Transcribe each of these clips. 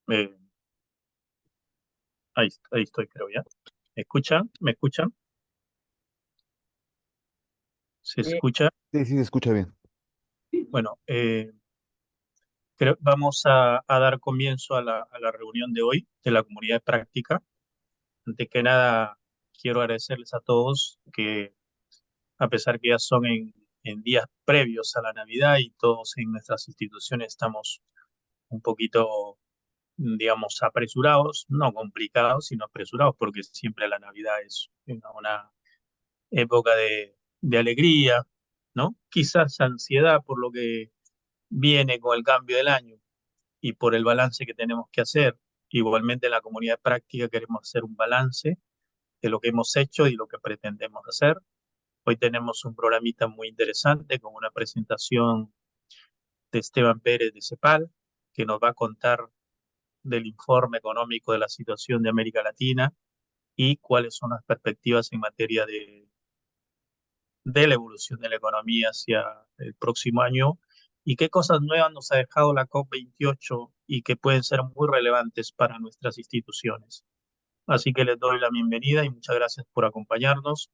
Eh, ahí estoy, creo ya. ¿Me escuchan? ¿Me escuchan? ¿Se Sí, escucha? sí, se escucha bien. Bueno, vamos a dar comienzo a la reunión de hoy de la comunidad de práctica. Antes que nada, quiero agradecerles a todos que, a pesar que ya son en días previos a la Navidad y todos en nuestras instituciones estamos un poquito, digamos, apresurados, no complicados, sino apresurados, porque siempre la Navidad es una época de alegría, ¿no? Quizás ansiedad por lo que viene con el cambio del año y por el balance que tenemos que hacer. Igualmente en la comunidad de práctica queremos hacer un balance de lo que hemos hecho y lo que pretendemos hacer. Hoy tenemos un programita muy interesante con una presentación de Esteban Pérez de CEPAL, que nos va a contar del informe económico de la situación de América Latina y cuáles son las perspectivas en materia de la evolución de la economía hacia el próximo año y qué cosas nuevas nos ha dejado la COP28 y que pueden ser muy relevantes para nuestras instituciones. Así que les doy la bienvenida y muchas gracias por acompañarnos.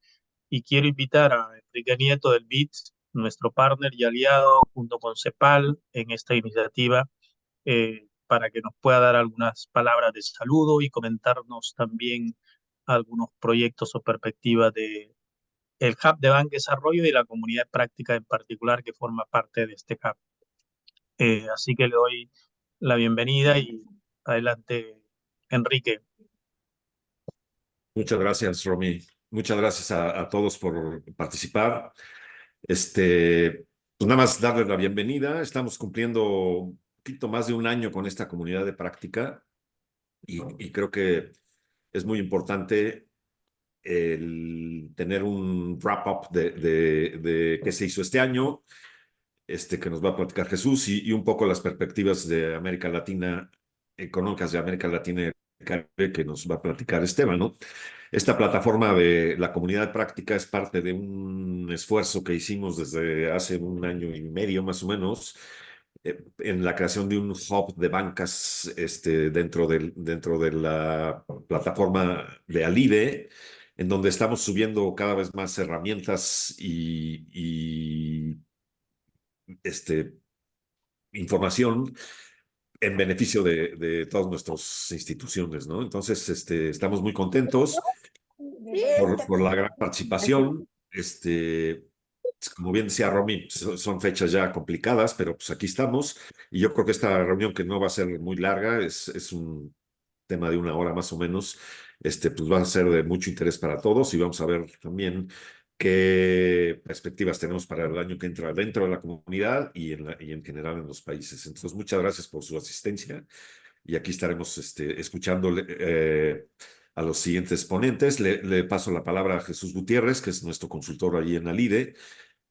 Y quiero invitar a Enrique Nieto del BITS, nuestro partner y aliado, junto con CEPAL, en esta iniciativa, para que nos pueda dar algunas palabras de saludo y comentarnos también algunos proyectos o perspectivas de el Hub de Banca y Desarrollo y la comunidad de práctica en particular que forma parte de este hub. Así que le doy la bienvenida y adelante, Enrique. Muchas gracias, Romy. Muchas gracias a todos por participar. Pues nada más darles la bienvenida. Estamos cumpliendo un poquito más de un año con esta comunidad de práctica y creo que es muy importante el tener un wrap-up de qué se hizo este año, que nos va a platicar Jesús y un poco las perspectivas de América Latina, económicas de América Latina y el Caribe que nos va a platicar Esteban, ¿no? Esta plataforma de la comunidad práctica es parte de un esfuerzo que hicimos desde hace un año y medio más o menos en la creación de un hub de bancas dentro de la plataforma de Alide, en donde estamos subiendo cada vez más herramientas y información en beneficio de todas nuestras instituciones, ¿no? Entonces, estamos muy contentos por la gran participación. Como bien decía Romy, son fechas ya complicadas, pero pues aquí estamos. Y yo creo que esta reunión, que no va a ser muy larga, es un tema de una hora más o menos, pues va a ser de mucho interés para todos y vamos a ver también qué perspectivas tenemos para el año que entra dentro de la comunidad y en general en los países. Entonces, muchas gracias por su asistencia y aquí estaremos escuchándole a los siguientes ponentes. Le paso la palabra a Jesús Gutiérrez, que es nuestro consultor allí en Alide,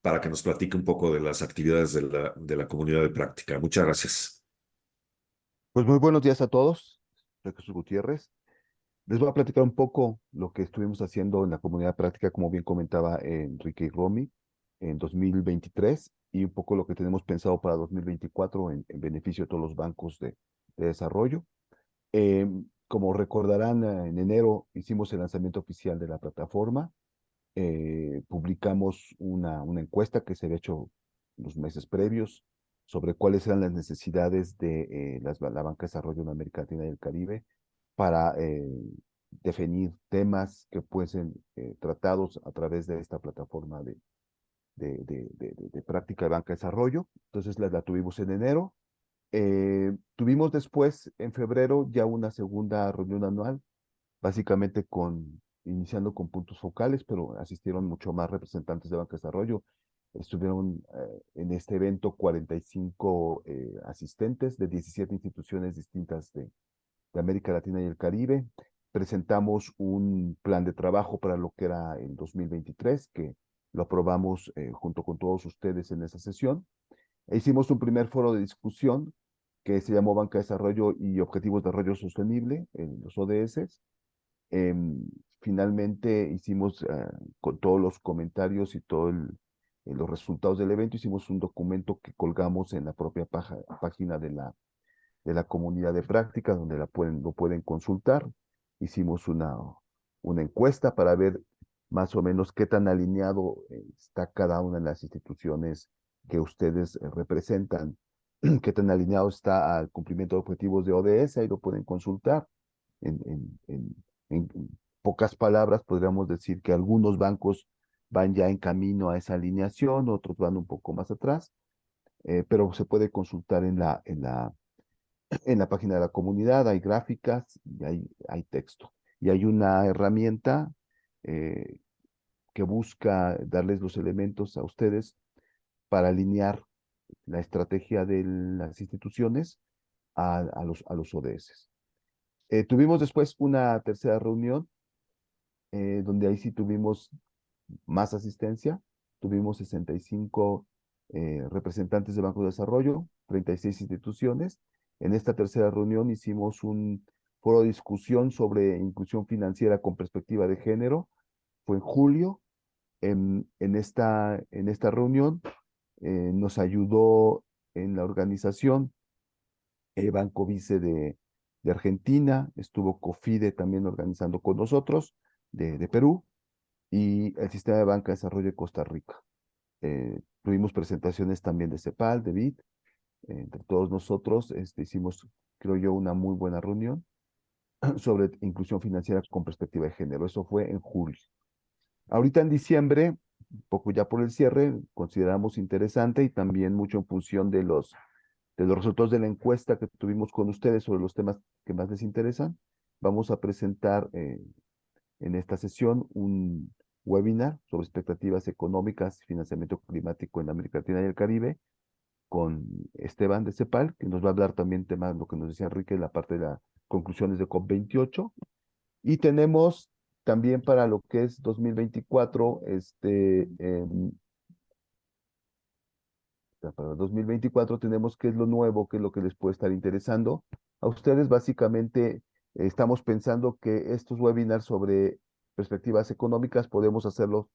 para que nos platique un poco de las actividades de la comunidad de práctica. Muchas gracias. Pues muy buenos días a todos. Soy Jesús Gutiérrez. Les voy a platicar un poco lo que estuvimos haciendo en la comunidad práctica, como bien comentaba Enrique y Romy, en 2023 y un poco lo que tenemos pensado para 2024 en beneficio de todos los bancos de desarrollo. Como recordarán, en enero hicimos el lanzamiento oficial de la plataforma. Publicamos una encuesta que se había hecho los meses previos sobre cuáles eran las necesidades de la banca de desarrollo en América Latina y el Caribe para definir temas que fuesen tratados a través de esta plataforma de práctica de banca de desarrollo. Entonces la tuvimos en enero. Tuvimos después, en febrero, ya una segunda reunión anual, básicamente iniciando con puntos focales, pero asistieron mucho más representantes de banca de desarrollo. Estuvieron en este evento 45 asistentes de 17 instituciones distintas de América Latina y el Caribe. Presentamos un plan de trabajo para lo que era el 2023, que lo aprobamos junto con todos ustedes en esa sesión. E hicimos un primer foro de discusión que se llamó Banca de Desarrollo y Objetivos de Desarrollo Sostenible, en los ODS. Em, Finalmente hicimos, con todos los comentarios y todos los resultados del evento, hicimos un documento que colgamos en la propia página de la comunidad de práctica, donde lo pueden consultar. Hicimos una encuesta para ver más o menos qué tan alineado está cada una de las instituciones que ustedes representan, qué tan alineado está al cumplimiento de objetivos de ODS, ahí lo pueden consultar. En, en, en, en pocas palabras, podríamos decir que algunos bancos van ya en camino a esa alineación, otros van un poco más atrás, pero se puede consultar en la página de la comunidad, hay gráficas y hay texto. Y hay una herramienta eh, que busca darles los elementos a ustedes para alinear la estrategia de las instituciones a los ODS. Tuvimos después una tercera reunión, donde ahí sí tuvimos más asistencia. Tuvimos 65 representantes de Banco de Desarrollo, 36 instituciones. En esta tercera reunión hicimos un foro de discusión sobre inclusión financiera con perspectiva de género. Fue en julio. En esta reunión nos ayudó en la organización Banco Vice de Argentina, estuvo COFIDE también organizando con nosotros, de Perú, y el Sistema de Banca de Desarrollo de Costa Rica. Tuvimos presentaciones también de CEPAL, de BID, entre todos nosotros hicimos, creo yo, una muy buena reunión sobre inclusión financiera con perspectiva de género. Eso fue en julio. Ahorita en diciembre, un poco ya por el cierre, consideramos interesante y también mucho en función de los resultados de la encuesta que tuvimos con ustedes sobre los temas que más les interesan. Vamos a presentar en esta sesión un webinar sobre expectativas económicas y financiamiento climático en América Latina y el Caribe con Esteban de CEPAL, que nos va a hablar también temas, lo que nos decía Enrique, la parte de las conclusiones de COP28. Y tenemos también para lo que es 2024, para 2024 tenemos qué es lo nuevo, qué es lo que les puede estar interesando. A ustedes básicamente estamos pensando que estos webinars sobre perspectivas económicas podemos hacerlos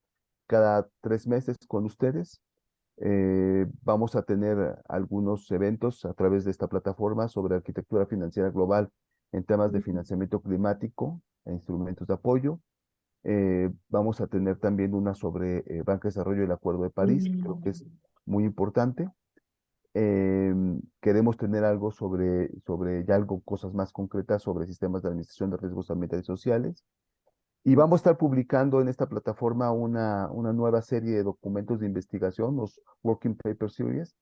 cada 3 meses con ustedes. Vamos a tener algunos eventos a través de esta plataforma sobre arquitectura financiera global en temas de financiamiento climático e instrumentos de apoyo. Vamos a tener también una sobre Banca de Desarrollo y el Acuerdo de París, que creo que es muy importante. Queremos tener algo sobre ya algo, cosas más concretas sobre sistemas de administración de riesgos ambientales y sociales. Y vamos a estar publicando en esta plataforma una nueva serie de documentos de investigación, los Working Paper Series,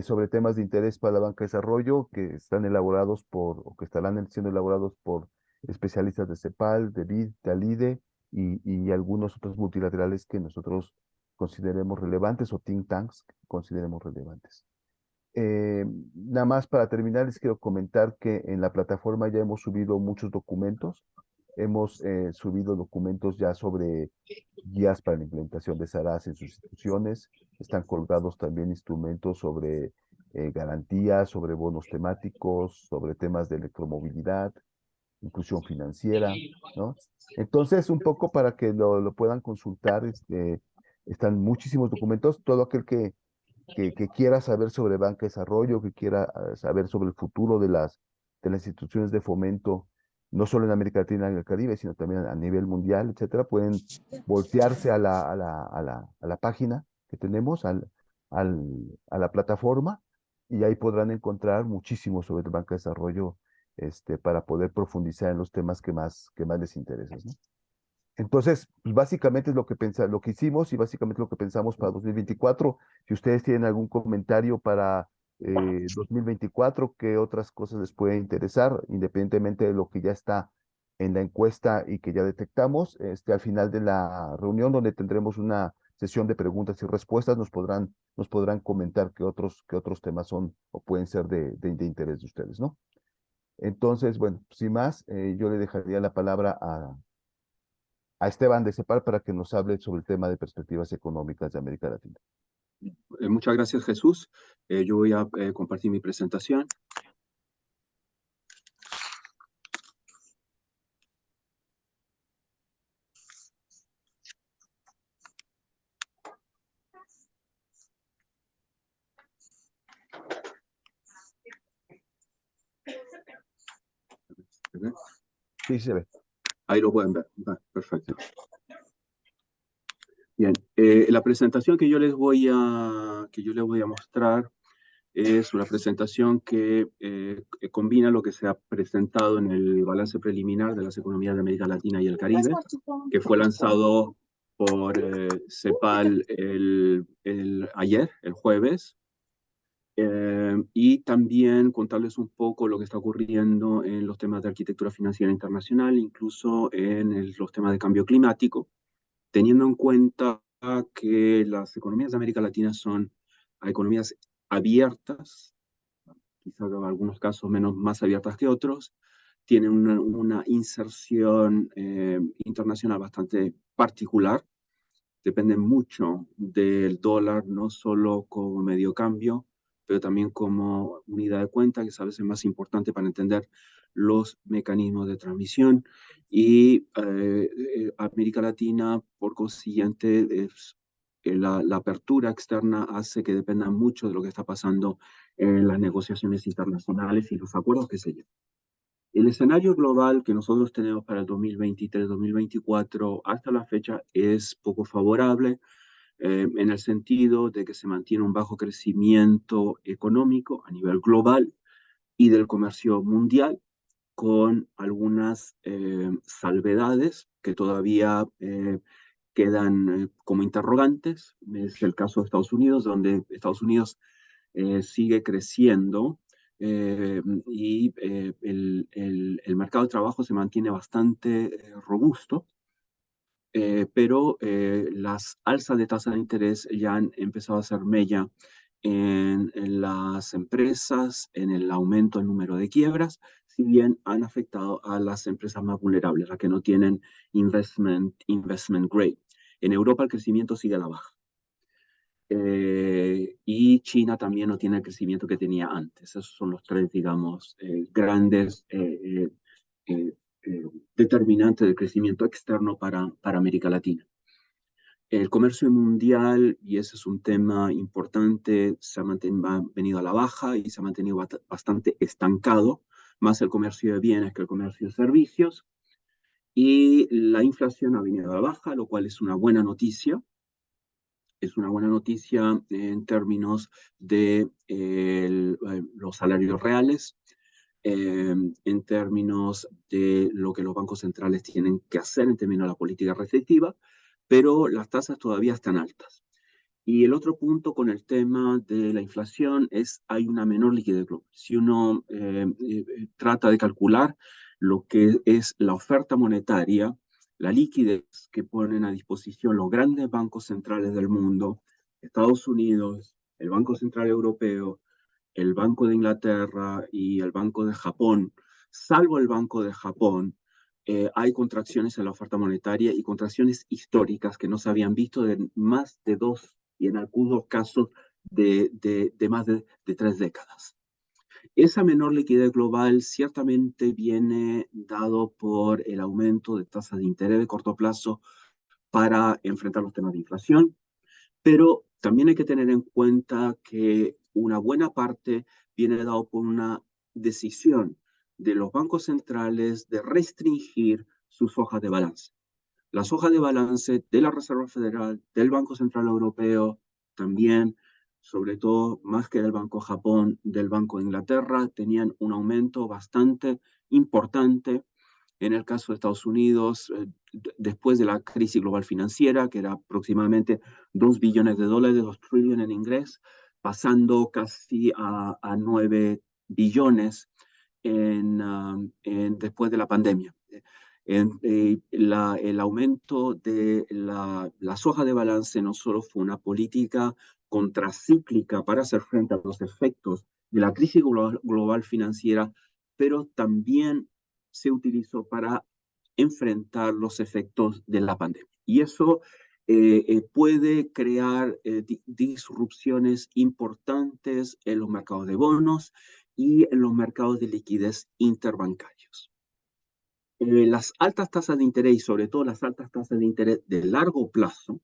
sobre temas de interés para la banca de desarrollo que están elaborados o que estarán siendo elaborados por especialistas de CEPAL, de BID, de ALIDE y algunos otros multilaterales que nosotros consideremos relevantes o think tanks que consideremos relevantes. Nada más para terminar, les quiero comentar que en la plataforma ya hemos subido muchos documentos. Hemos subido documentos ya sobre guías para la implementación de SARAS en sus instituciones. Están colgados también instrumentos sobre garantías, sobre bonos temáticos, sobre temas de electromovilidad, inclusión financiera, ¿no? Entonces, un poco para que lo puedan consultar, están muchísimos documentos. Todo aquel que quiera saber sobre banca de desarrollo, que quiera saber sobre el futuro de las instituciones de fomento, no solo en América Latina y el Caribe, sino también a nivel mundial, etcétera, pueden voltearse a la página que tenemos, a la plataforma, y ahí podrán encontrar muchísimo sobre el banca de desarrollo, para poder profundizar en los temas que más les interesan, ¿no? Entonces, pues básicamente es lo que hicimos y básicamente lo que pensamos para 2024. Si ustedes tienen algún comentario para 2024, qué otras cosas les puede interesar, independientemente de lo que ya está en la encuesta y que ya detectamos, al final de la reunión donde tendremos una sesión de preguntas y respuestas, nos podrán comentar qué otros temas son o pueden ser de interés de ustedes, ¿no? Entonces, bueno, sin más, yo le dejaría la palabra a Esteban de CEPAL para que nos hable sobre el tema de perspectivas económicas de América Latina. Muchas gracias, Jesús. Yo voy a compartir mi presentación. Sí, se ve. Ahí lo pueden ver. Perfecto. Bien, la presentación que yo les voy a mostrar es una presentación que combina lo que se ha presentado en el balance preliminar de las economías de América Latina y el Caribe, que fue lanzado por CEPAL ayer, el jueves, y también contarles un poco lo que está ocurriendo en los temas de arquitectura financiera internacional, incluso en los temas de cambio climático, teniendo en cuenta que las economías de América Latina son economías abiertas, quizás en algunos casos más abiertas que otros, tienen una inserción internacional bastante particular, dependen mucho del dólar, no solo como medio cambio, pero también como unidad de cuenta, que es a veces más importante para entender los mecanismos de transmisión. Y América Latina, por consiguiente, la apertura externa hace que dependa mucho de lo que está pasando en las negociaciones internacionales y los acuerdos que se llevan. El escenario global que nosotros tenemos para el 2023-2024 hasta la fecha es poco favorable, en el sentido de que se mantiene un bajo crecimiento económico a nivel global y del comercio mundial, con algunas salvedades que todavía quedan como interrogantes. Es el caso de Estados Unidos, donde Estados Unidos sigue creciendo, y el mercado de trabajo se mantiene bastante robusto, pero las alzas de tasa de interés ya han empezado a hacer mella en las empresas, en el aumento del número de quiebras, si bien han afectado a las empresas más vulnerables, las que no tienen investment grade. En Europa el crecimiento sigue a la baja. Y China también no tiene el crecimiento que tenía antes. Esos son los tres, digamos, grandes determinantes del crecimiento externo para América Latina. El comercio mundial, y ese es un tema importante, se ha venido a la baja y se ha mantenido bastante estancado, más el comercio de bienes que el comercio de servicios. Y la inflación ha venido a la baja, lo cual es una buena noticia. Es una buena noticia en términos de los salarios reales, en términos de lo que los bancos centrales tienen que hacer en términos de la política restrictiva, pero las tasas todavía están altas. Y el otro punto con el tema de la inflación es hay una menor liquidez global. Si uno trata de calcular lo que es la oferta monetaria, la liquidez que ponen a disposición los grandes bancos centrales del mundo, Estados Unidos, el Banco Central Europeo, el Banco de Inglaterra y el Banco de Japón, salvo el Banco de Japón, hay contracciones en la oferta monetaria y contracciones históricas que no se habían visto de más de 2 y en algunos casos de más de 3 décadas. Esa menor liquidez global ciertamente viene dado por el aumento de tasas de interés de corto plazo para enfrentar los temas de inflación, pero también hay que tener en cuenta que una buena parte viene dado por una decisión de los bancos centrales de restringir sus hojas de balance. Las hojas de balance de la Reserva Federal, del Banco Central Europeo, también, sobre todo, más que del Banco Japón, del Banco de Inglaterra, tenían un aumento bastante importante. En el caso de Estados Unidos, después de la crisis global financiera, que era aproximadamente 2 billones de dólares, 2 trillion en inglés, pasando casi a 9 billones después de la pandemia. El aumento de las hojas de balance no solo fue una política contracíclica para hacer frente a los efectos de la crisis global financiera, pero también se utilizó para enfrentar los efectos de la pandemia. Y eso puede crear disrupciones importantes en los mercados de bonos y en los mercados de liquidez interbancarios. Las altas tasas de interés y sobre todo las altas tasas de interés de largo plazo,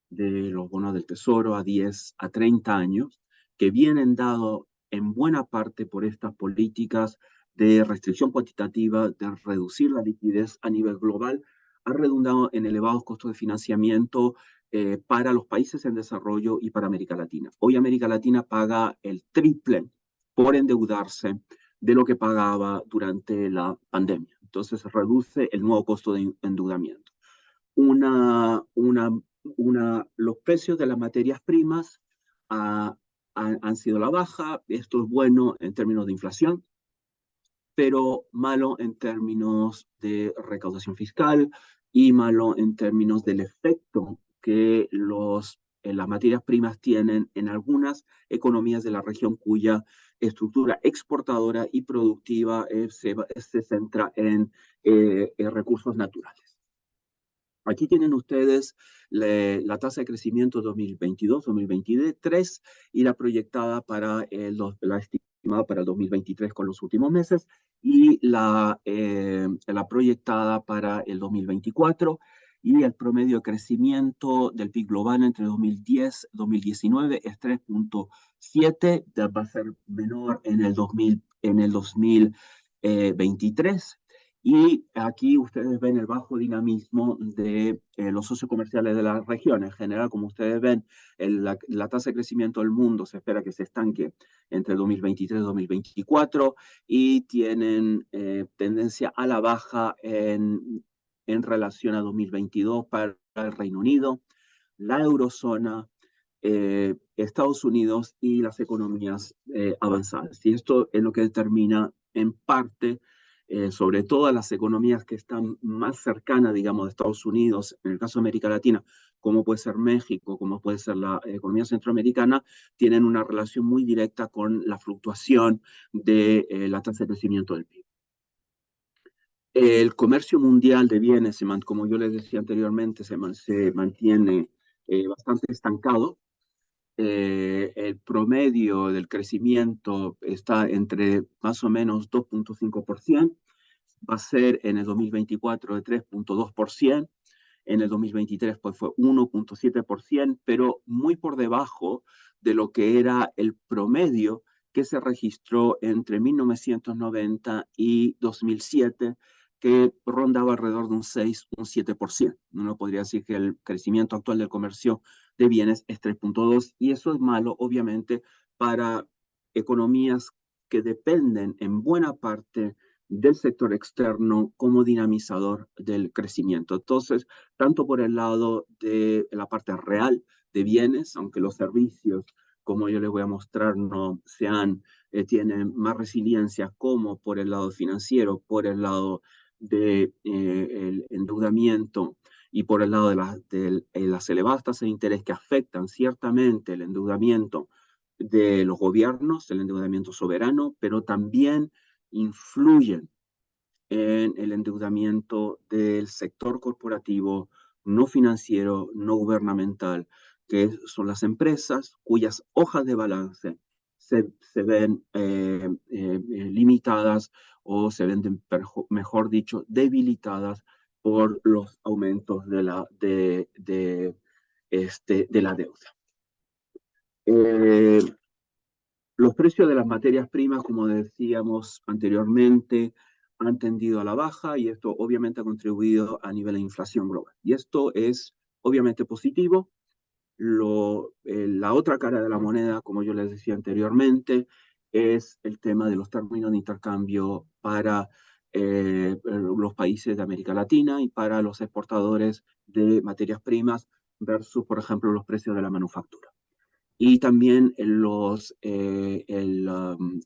de los bonos del Tesoro a 10 a 30 años, que vienen dados en buena parte por estas políticas de restricción cuantitativa, de reducir la liquidez a nivel global, ha redundado en elevados costos de financiamiento para los países en desarrollo y para América Latina. Hoy América Latina paga el triple por endeudarse de lo que pagaba durante la pandemia. Entonces se reduce el nuevo costo de endeudamiento. Los precios de las materias primas han sido a la baja. Esto es bueno en términos de inflación, pero malo en términos de recaudación fiscal y malo en términos del efecto que las materias primas tienen en algunas economías de la región cuya estructura exportadora y productiva se centra en recursos naturales. Aquí tienen ustedes la tasa de crecimiento 2022-2023 y la proyectada la estimada para el 2023 con los últimos meses y la proyectada para el 2024. Y el promedio de crecimiento del PIB global entre 2010 y 2019 es 3.7, va a ser menor en el 2023. Y aquí ustedes ven el bajo dinamismo de los socios comerciales de la región. En general, como ustedes ven, la tasa de crecimiento del mundo se espera que se estanque entre 2023 y 2024 y tienen tendencia a la baja en relación a 2022 para el Reino Unido, la eurozona, Estados Unidos y las economías avanzadas. Y esto es lo que determina en parte sobre todo las economías que están más cercanas, digamos, de Estados Unidos, en el caso de América Latina, como puede ser México, como puede ser la economía centroamericana, tienen una relación muy directa con la fluctuación de la tasa de crecimiento del PIB. El comercio mundial de bienes, como yo les decía anteriormente, se mantiene bastante estancado. El promedio del crecimiento está entre más o menos 2.5%, va a ser en el 2024 de 3.2%, en el 2023 pues fue 1.7%, pero muy por debajo de lo que era el promedio que se registró entre 1990 y 2007, que rondaba alrededor de un 6, un 7%. Uno podría decir que el crecimiento actual del comercio de bienes es 3.2, y eso es malo, obviamente, para economías que dependen en buena parte del sector externo como dinamizador del crecimiento. Entonces, tanto por el lado de la parte real de bienes, aunque los servicios, como yo les voy a mostrar, no tienen más resiliencia, como por el lado financiero, por el lado del endeudamiento y por el lado de las elevadas tasas de interés que afectan ciertamente el endeudamiento de los gobiernos, el endeudamiento soberano, pero también influyen en el endeudamiento del sector corporativo, no financiero, no gubernamental, que son las empresas cuyas hojas de balance se ven limitadas o se ven, mejor dicho, debilitadas por los aumentos de la deuda. Los precios de las materias primas, como decíamos anteriormente, han tendido a la baja y esto obviamente ha contribuido a nivel de inflación global. Y esto es obviamente positivo. La otra cara de la moneda, como yo les decía anteriormente, es el tema de los términos de intercambio para los países de América Latina y para los exportadores de materias primas versus, por ejemplo, los precios de la manufactura. Y también el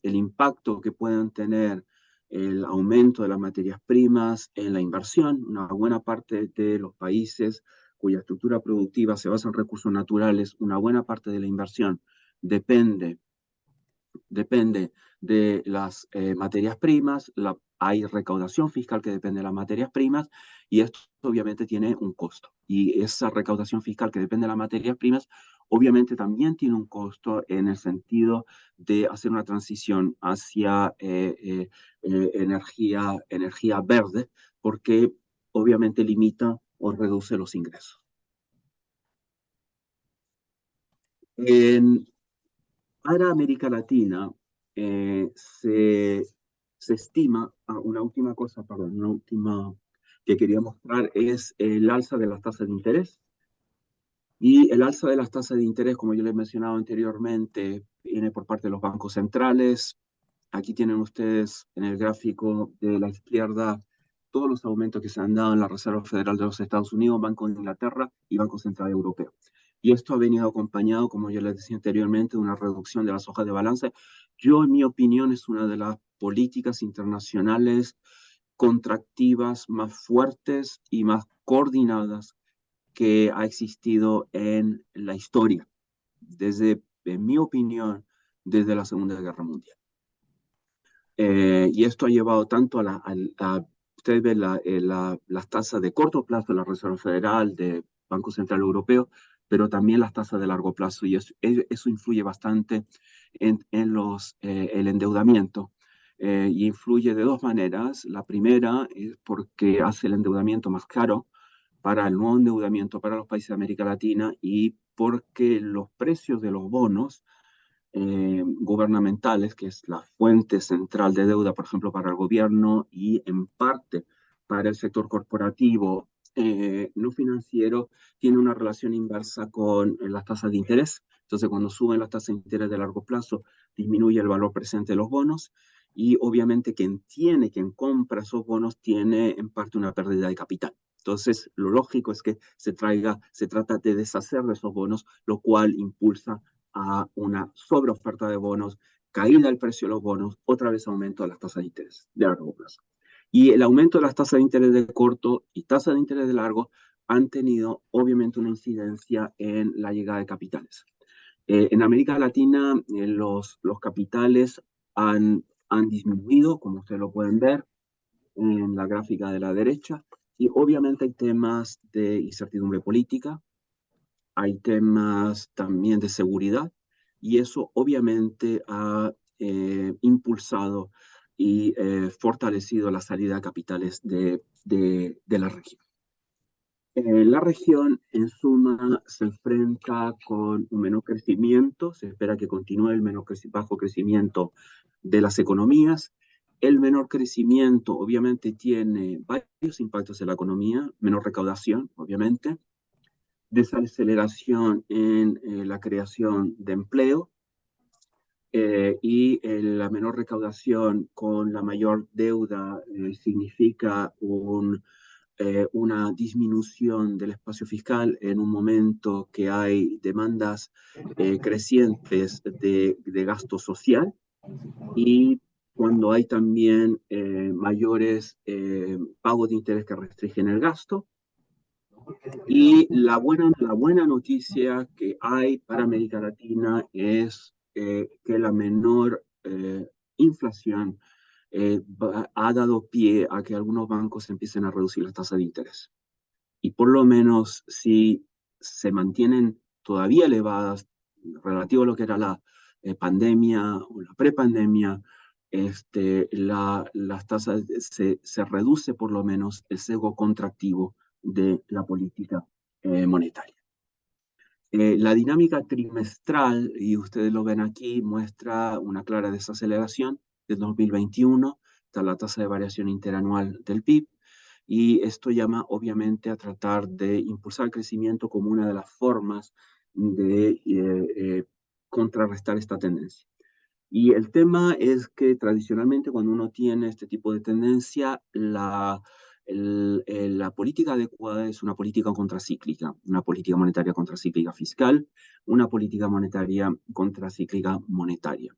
impacto que puedan tener el aumento de las materias primas en la inversión. Una buena parte de los países cuya estructura productiva se basa en recursos naturales, una buena parte de la inversión depende de las materias primas. Hay recaudación fiscal que depende de las materias primas y esto obviamente tiene un costo. Y esa recaudación fiscal que depende de las materias primas obviamente también tiene un costo en el sentido de hacer una transición hacia energía verde, porque obviamente limita o reduce los ingresos. Para América Latina se se estima, una última cosa, perdón, una última que quería mostrar es el alza de las tasas de interés. Y el alza de las tasas de interés, como yo les mencionaba anteriormente, viene por parte de los bancos centrales. Aquí tienen ustedes en el gráfico de la izquierda todos los aumentos que se han dado en la Reserva Federal de los Estados Unidos, Banco de Inglaterra y Banco Central Europeo. Y esto ha venido acompañado, como yo les decía anteriormente, de una reducción de las hojas de balance. Yo, en mi opinión, es una de las políticas internacionales contractivas más fuertes y más coordinadas que ha existido en la historia, desde, en mi opinión, desde la Segunda Guerra Mundial. Y esto ha llevado tanto ustedes ven las tasas de corto plazo de la Reserva Federal, de Banco Central Europeo, pero también las tasas de largo plazo, y eso influye bastante en el endeudamiento. Y influye de dos maneras. La primera es porque hace el endeudamiento más caro para el nuevo endeudamiento para los países de América Latina, y porque los precios de los bonos gubernamentales, que es la fuente central de deuda, por ejemplo, para el gobierno y en parte para el sector corporativo no financiero, tiene una relación inversa con las tasas de interés. Entonces, cuando suben las tasas de interés de largo plazo, disminuye el valor presente de los bonos, y obviamente quien compra esos bonos tiene en parte una pérdida de capital. Entonces, lo lógico es que se trata de deshacer de esos bonos, lo cual impulsa a una sobreoferta de bonos, caída del precio de los bonos, otra vez aumento de las tasas de interés de largo plazo. Y el aumento de las tasas de interés de corto y tasas de interés de largo han tenido obviamente una incidencia en la llegada de capitales. En América Latina los capitales han disminuido, como ustedes lo pueden ver en la gráfica de la derecha, y obviamente hay temas de incertidumbre política, hay temas también de seguridad, y eso obviamente ha impulsado y fortalecido la salida de capitales de la región. La región, en suma, se enfrenta con un menor crecimiento, se espera que continúe el bajo crecimiento de las economías. El menor crecimiento obviamente tiene varios impactos en la economía: menor recaudación, obviamente, desaceleración en la creación de empleo, y la menor recaudación con la mayor deuda significa una disminución del espacio fiscal en un momento que hay demandas crecientes de gasto social, y cuando hay también mayores pagos de interés que restringen el gasto. Y la buena noticia que hay para América Latina es que la menor inflación ha dado pie a que algunos bancos empiecen a reducir las tasas de interés. Y por lo menos, si se mantienen todavía elevadas relativo a lo que era la pandemia o la prepandemia, las tasas se reduce por lo menos el sesgo contractivo de la política monetaria. La dinámica trimestral, y ustedes lo ven aquí, muestra una clara desaceleración del 2021, está la tasa de variación interanual del PIB, y esto llama obviamente a tratar de impulsar el crecimiento como una de las formas de contrarrestar esta tendencia. Y el tema es que tradicionalmente cuando uno tiene este tipo de tendencia, la política adecuada es una política contracíclica, una política monetaria contracíclica fiscal, una política monetaria contracíclica monetaria.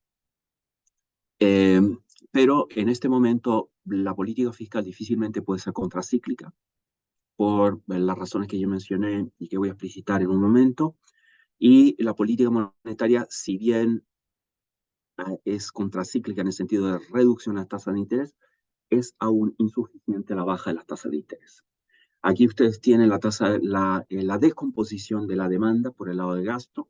Pero en este momento la política fiscal difícilmente puede ser contracíclica por las razones que yo mencioné y que voy a explicitar en un momento. Y la política monetaria, si bien es contracíclica en el sentido de reducción de las tasas de interés, es aún insuficiente la baja de las tasas de interés. Aquí ustedes tienen la descomposición de la demanda por el lado de gasto,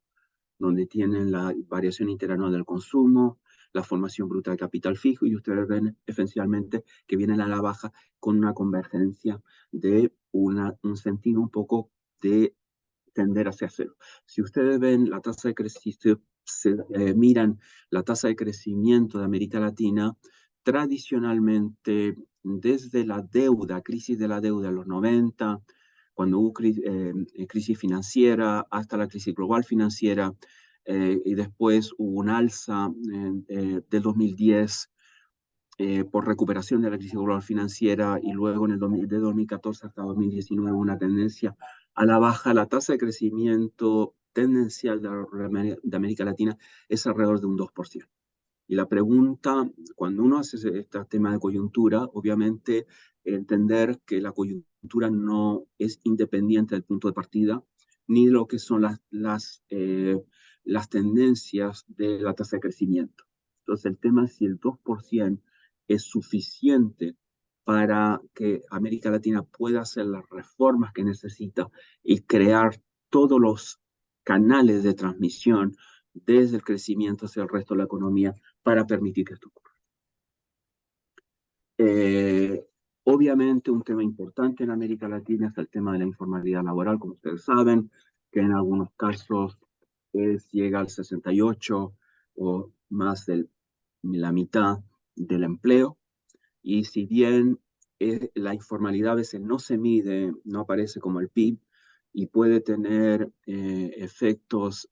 donde tienen la variación interanual del consumo, la formación bruta de capital fijo, y ustedes ven esencialmente que vienen a la baja con una convergencia de un sentido un poco de tender hacia cero. Si ustedes ven la tasa de crecimiento, miran la tasa de crecimiento de América Latina, tradicionalmente, desde la deuda, crisis de la deuda en los 90, cuando hubo crisis financiera, hasta la crisis global financiera, y después hubo un alza del 2010 por recuperación de la crisis global financiera, y luego de 2014 hasta 2019 una tendencia a la baja. La tasa de crecimiento tendencial de América Latina es alrededor de un 2%. Y la pregunta, cuando uno hace este tema de coyuntura, obviamente entender que la coyuntura no es independiente del punto de partida, ni de lo que son las tendencias de la tasa de crecimiento. Entonces el tema es si el 2% es suficiente para que América Latina pueda hacer las reformas que necesita y crear todos los canales de transmisión desde el crecimiento hacia el resto de la economía para permitir que esto ocurra. Obviamente un tema importante en América Latina es el tema de la informalidad laboral, como ustedes saben, que en algunos casos llega al 68 o más de la mitad del empleo. Y si bien la informalidad a veces no se mide, no aparece como el PIB, y puede tener efectos,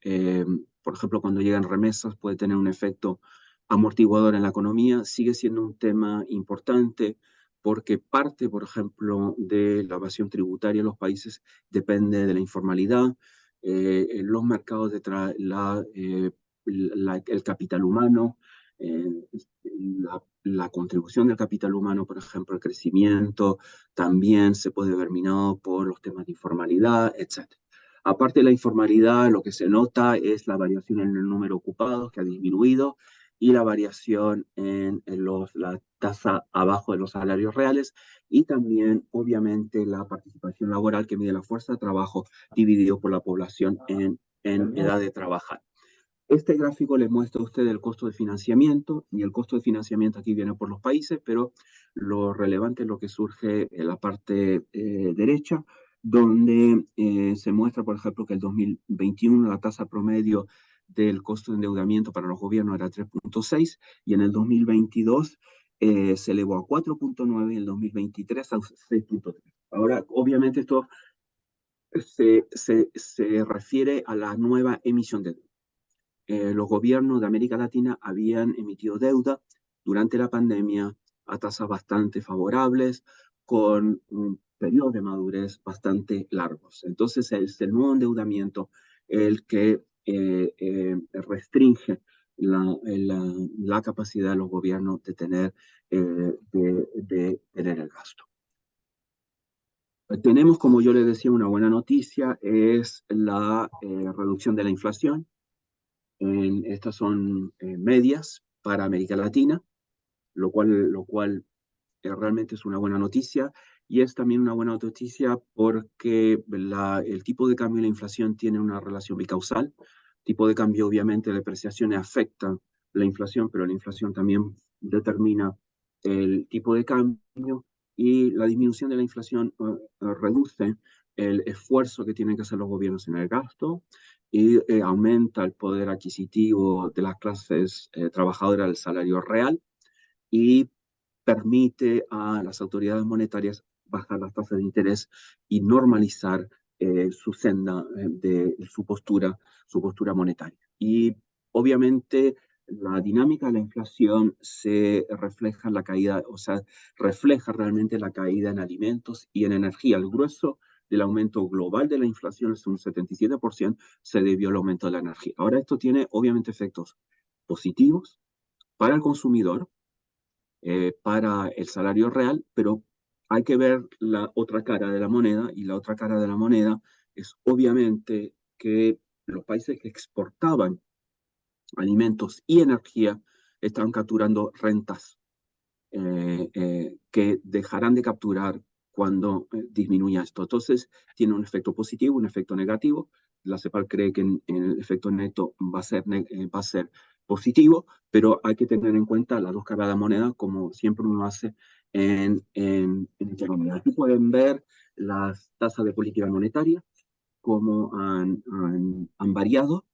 por ejemplo, cuando llegan remesas, puede tener un efecto amortiguador en la economía, sigue siendo un tema importante porque parte, por ejemplo, de la evasión tributaria en los países depende de la informalidad. En los mercados de el capital humano, la contribución del capital humano, por ejemplo, el crecimiento, también se puede ver minado por los temas de informalidad, etc. Aparte de la informalidad, lo que se nota es la variación en el número de ocupados, que ha disminuido, y la variación en la tasa abajo de los salarios reales, y también, obviamente, la participación laboral, que mide la fuerza de trabajo dividido por la población en edad de trabajar. Este gráfico les muestra a ustedes el costo de financiamiento, y el costo de financiamiento aquí viene por los países, pero lo relevante es lo que surge en la parte derecha, donde se muestra, por ejemplo, que el 2021 la tasa promedio del costo de endeudamiento para los gobiernos era 3.6, y en el 2022 se elevó a 4.9 y en el 2023 a 6.3. Ahora, obviamente esto se refiere a la nueva emisión de deuda. Los gobiernos de América Latina habían emitido deuda durante la pandemia a tasas bastante favorables, con un periodo de madurez bastante largos. Entonces es el nuevo endeudamiento el que restringe la capacidad de los gobiernos de tener el gasto. Tenemos, como yo les decía, una buena noticia, es la reducción de la inflación. Estas son medias para América Latina, lo cual realmente es una buena noticia, y es también una buena noticia porque el tipo de cambio y la inflación tienen una relación bicausal. Tipo de cambio, obviamente, depreciaciones afectan la inflación, pero la inflación también determina el tipo de cambio, y la disminución de la inflación reduce el esfuerzo que tienen que hacer los gobiernos en el gasto, y aumenta el poder adquisitivo de las clases trabajadoras del salario real, y permite a las autoridades monetarias bajar las tasas de interés y normalizar su senda de su postura monetaria. Y obviamente la dinámica de la inflación se refleja en la caída, o sea, refleja realmente la caída en alimentos y en energía. El grueso del aumento global de la inflación, es un 77%, se debió al aumento de la energía. Ahora, esto tiene obviamente efectos positivos para el consumidor, para el salario real, pero hay que ver la otra cara de la moneda, y la otra cara de la moneda es obviamente que los países que exportaban alimentos y energía están capturando rentas que dejarán de capturar cuando disminuya esto. Entonces, tiene un efecto positivo, un efecto negativo. La CEPAL cree que en el efecto neto va a ser positivo, pero hay que tener en cuenta las dos caras de la moneda, como siempre uno hace en economía. Aquí pueden ver las tasas de política monetaria, cómo han variado.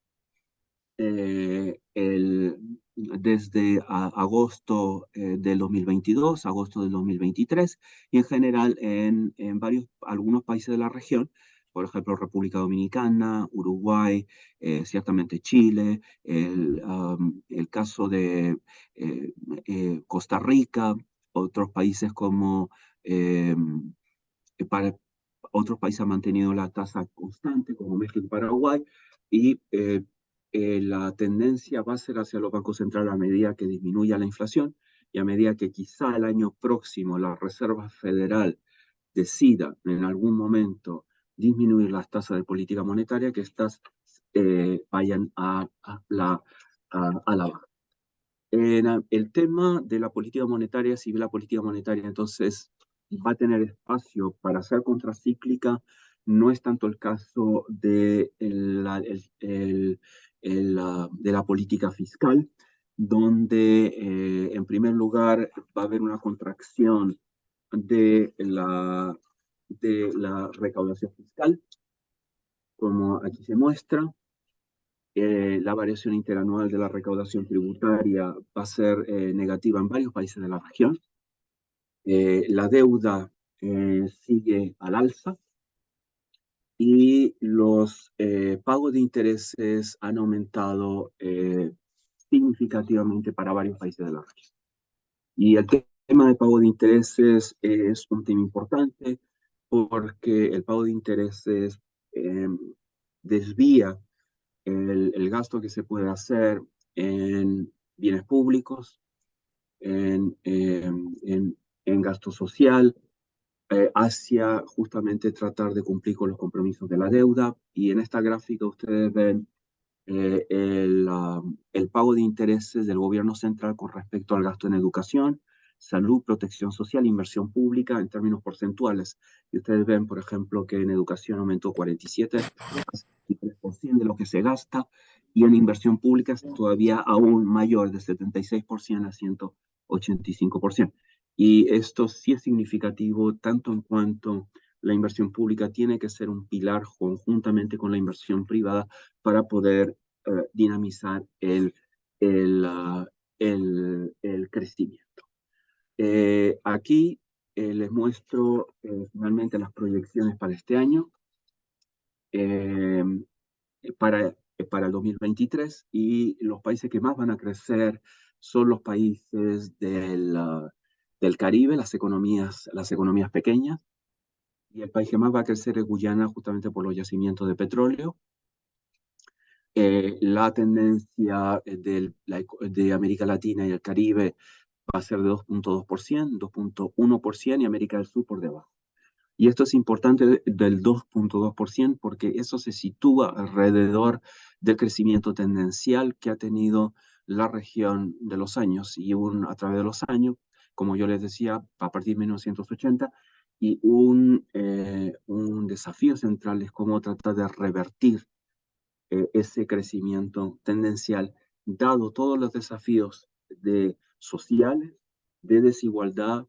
desde agosto del 2022, agosto del 2023, y en general en algunos países de la región, por ejemplo, República Dominicana, Uruguay, ciertamente Chile, el caso de Costa Rica, otros países como para otros países han mantenido la tasa constante, como México y Paraguay, y la tendencia va a ser hacia los bancos centrales a medida que disminuya la inflación y a medida que quizá el año próximo la Reserva Federal decida en algún momento disminuir las tasas de política monetaria, que estas vayan a la baja. El tema de la política monetaria, si la política monetaria entonces va a tener espacio para ser contracíclica, no es tanto el caso de de la política fiscal, donde en primer lugar va a haber una contracción de la recaudación fiscal, como aquí se muestra. La variación interanual de la recaudación tributaria va a ser negativa en varios países de la región. La deuda sigue al alza y los pagos de intereses han aumentado significativamente para varios países de la región. Y el tema de pago de intereses es un tema importante porque el pago de intereses desvía el gasto que se puede hacer en bienes públicos, en gasto social, hacia justamente tratar de cumplir con los compromisos de la deuda. Y en esta gráfica ustedes ven el pago de intereses del gobierno central con respecto al gasto en educación, salud, protección social, inversión pública en términos porcentuales. Y ustedes ven, por ejemplo, que en educación aumentó 47% de lo que se gasta, y en inversión pública es todavía aún mayor, de 76% a 185%. Y esto sí es significativo, tanto en cuanto la inversión pública tiene que ser un pilar conjuntamente con la inversión privada para poder dinamizar el crecimiento. Aquí les muestro finalmente las proyecciones para este año, para el 2023, y los países que más van a crecer son los países del Caribe, las economías pequeñas, y el país que más va a crecer es Guyana, justamente por los yacimientos de petróleo. La tendencia de América Latina y el Caribe va a ser de 2.2%, 2.1%, y América del Sur por debajo. Y esto es importante del 2.2% porque eso se sitúa alrededor del crecimiento tendencial que ha tenido la región de los años, y a través de los años, como yo les decía, a partir de 1980, y un desafío central es cómo tratar de revertir ese crecimiento tendencial, dado todos los desafíos sociales, de desigualdad,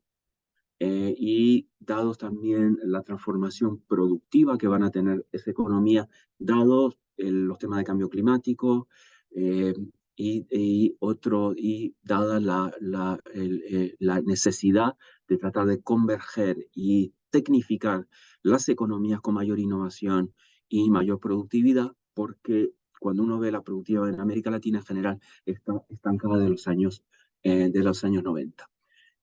y dados también la transformación productiva que van a tener esa economía, dados los temas de cambio climático, y dada la necesidad de tratar de converger y tecnificar las economías con mayor innovación y mayor productividad, porque cuando uno ve la productividad en América Latina en general está estancada de los años 90.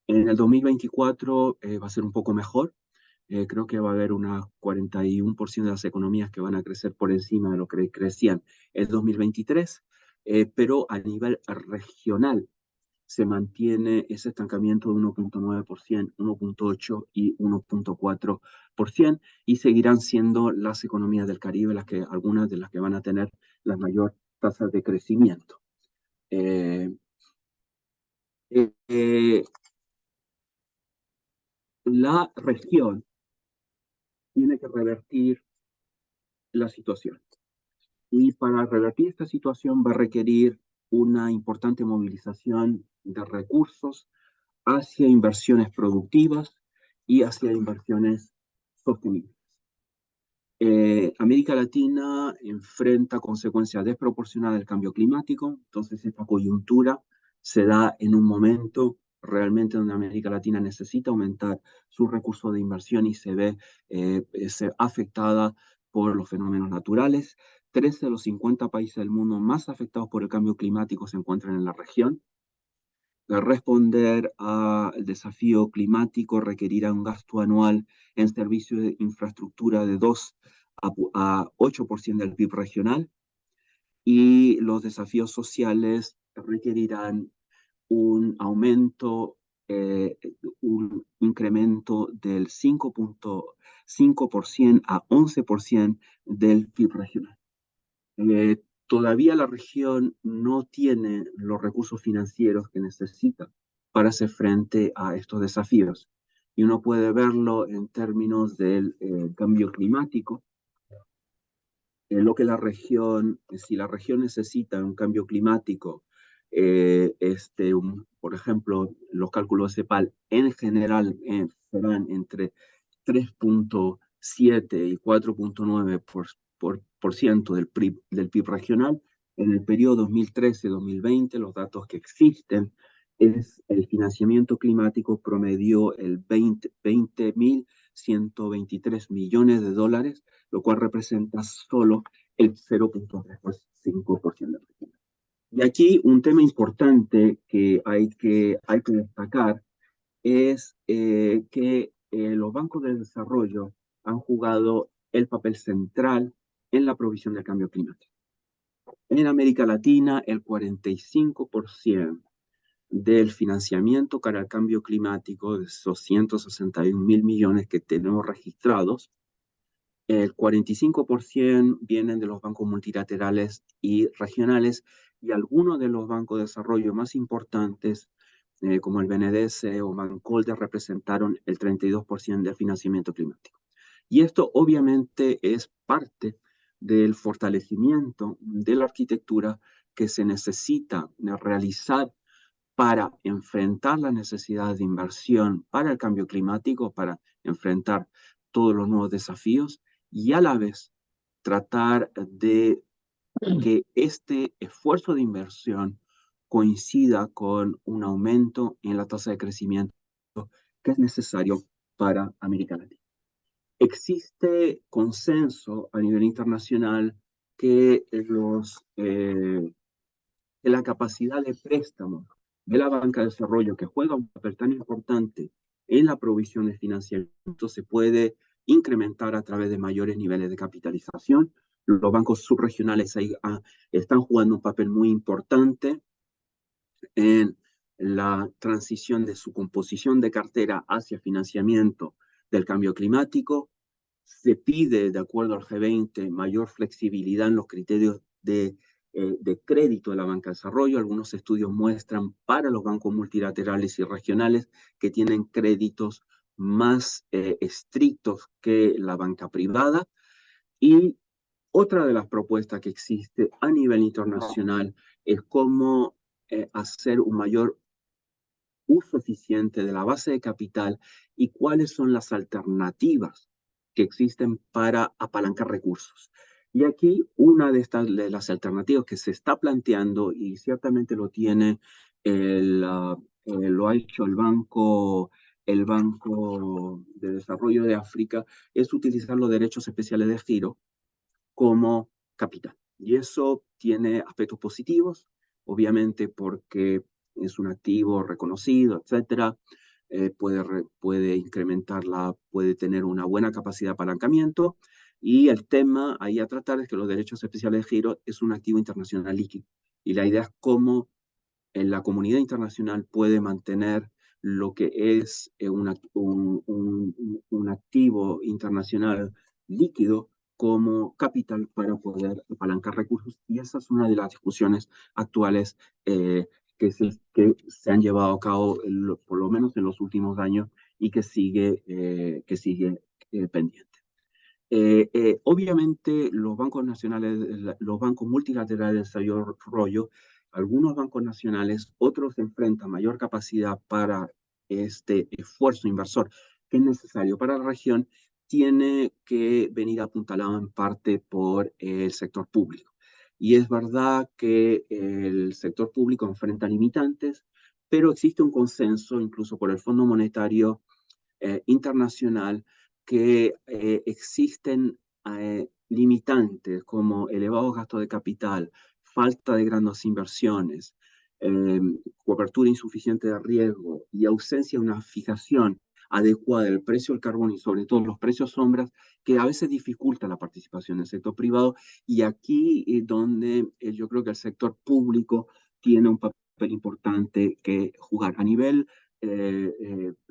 En el 2024 va a ser un poco mejor. Creo que va a haber un 41% de las economías que van a crecer por encima de lo que crecían en 2023, pero a nivel regional se mantiene ese estancamiento de 1.9%, 1.8% y 1.4%, y seguirán siendo las economías del Caribe algunas de las que van a tener las mayores tasas de crecimiento. La región tiene que revertir la situación. Y para revertir esta situación va a requerir una importante movilización de recursos hacia inversiones productivas y hacia inversiones sostenibles. América Latina enfrenta consecuencias desproporcionadas del cambio climático, entonces esta coyuntura se da en un momento realmente donde América Latina necesita aumentar sus recursos de inversión y se ve afectada por los fenómenos naturales. 13 de los 50 países del mundo más afectados por el cambio climático se encuentran en la región. Responder al desafío climático requerirá un gasto anual en servicios de infraestructura de 2 a 8% del PIB regional, y los desafíos sociales requerirán un aumento, un incremento del 5.5% a 11% del PIB regional. Todavía la región no tiene los recursos financieros que necesita para hacer frente a estos desafíos. Y uno puede verlo en términos del cambio climático. Lo que la región, si la región necesita un cambio climático, por ejemplo, los cálculos de CEPAL en general serán entre 3.7 y 4.9% del PIB regional. En el periodo 2013-2020, los datos que existen es el financiamiento climático promedió el 20.123 millones de dólares, lo cual representa solo el 0.35% del regional. Y aquí un tema importante que hay que destacar es que los bancos de desarrollo han jugado el papel central en la provisión del cambio climático. En América Latina, el 45% del financiamiento para el cambio climático, de esos 161.000 millones que tenemos registrados, el 45% vienen de los bancos multilaterales y regionales, y algunos de los bancos de desarrollo más importantes, como el BNDES o Bancolde, representaron el 32% del financiamiento climático. Y esto obviamente es parte del fortalecimiento de la arquitectura que se necesita realizar para enfrentar las necesidades de inversión para el cambio climático, para enfrentar todos los nuevos desafíos y a la vez tratar de que este esfuerzo de inversión coincida con un aumento en la tasa de crecimiento que es necesario para América Latina. Existe consenso a nivel internacional que la capacidad de préstamo de la banca de desarrollo, que juega un papel tan importante en la provisión de financiamiento, se puede incrementar a través de mayores niveles de capitalización. Los bancos subregionales ahí están jugando un papel muy importante en la transición de su composición de cartera hacia financiamiento del cambio climático. Se pide, de acuerdo al G20, mayor flexibilidad en los criterios de crédito de la banca de desarrollo. Algunos estudios muestran para los bancos multilaterales y regionales que tienen créditos más estrictos que la banca privada. Y otra de las propuestas que existe a nivel internacional es cómo hacer un mayor uso eficiente de la base de capital y cuáles son las alternativas que existen para apalancar recursos. Y aquí una de las alternativas que se está planteando, y ciertamente lo tiene, lo ha hecho el Banco de Desarrollo de África, es utilizar los derechos especiales de giro como capital. Y eso tiene aspectos positivos, obviamente porque es un activo reconocido, etcétera. Puede incrementarla, puede tener una buena capacidad de apalancamiento. Y el tema ahí a tratar es que los derechos especiales de giro es un activo internacional líquido. Y la idea es cómo en la comunidad internacional puede mantener lo que es un activo internacional líquido como capital para poder apalancar recursos. Y esa es una de las discusiones actuales que se han llevado a cabo, por lo menos en los últimos años, y que sigue pendiente. Obviamente, los bancos nacionales, los bancos multilaterales de desarrollo, algunos bancos nacionales, otros enfrentan mayor capacidad para este esfuerzo inversor que es necesario para la región, tiene que venir apuntalado en parte por el sector público. Y es verdad que el sector público enfrenta limitantes, pero existe un consenso, incluso por el Fondo Monetario Internacional, que existen limitantes como elevados gastos de capital, falta de grandes inversiones, cobertura insuficiente de riesgo y ausencia de una fijación adecuada del precio del carbón y sobre todo los precios sombras, que a veces dificulta la participación del sector privado. Y aquí es donde yo creo que el sector público tiene un papel importante que jugar. A nivel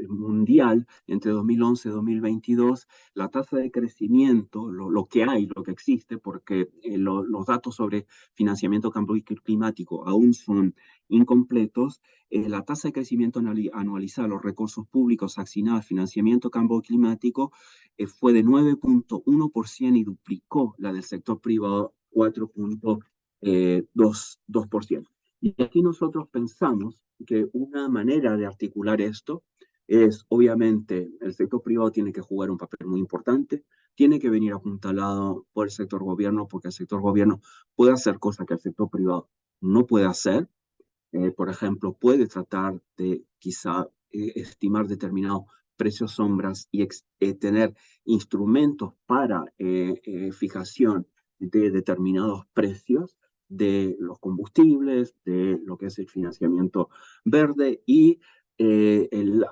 mundial, entre 2011 y 2022, la tasa de crecimiento, lo que hay, lo que existe, porque los datos sobre financiamiento cambio climático aún son incompletos, la tasa de crecimiento anualizada, los recursos públicos asignados al financiamiento cambio climático fue de 9.1% y duplicó la del sector privado 4.2%. Y aquí nosotros pensamos que una manera de articular esto es, obviamente, el sector privado tiene que jugar un papel muy importante, tiene que venir apuntalado por el sector gobierno, porque el sector gobierno puede hacer cosas que el sector privado no puede hacer. Por ejemplo, puede tratar de quizá estimar determinados precios sombras y tener instrumentos para fijación de determinados precios de los combustibles, de lo que es el financiamiento verde y el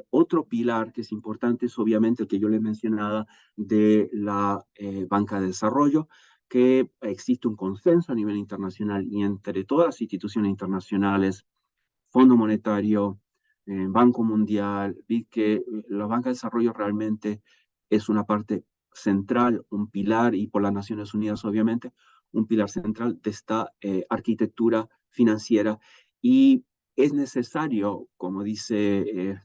otro pilar que es importante es obviamente el que yo les mencionaba de la banca de desarrollo, que existe un consenso a nivel internacional y entre todas las instituciones internacionales, Fondo Monetario, Banco Mundial, vi que la banca de desarrollo realmente es una parte central, un pilar, y por las Naciones Unidas obviamente, un pilar central de esta arquitectura financiera. Y es necesario, como dice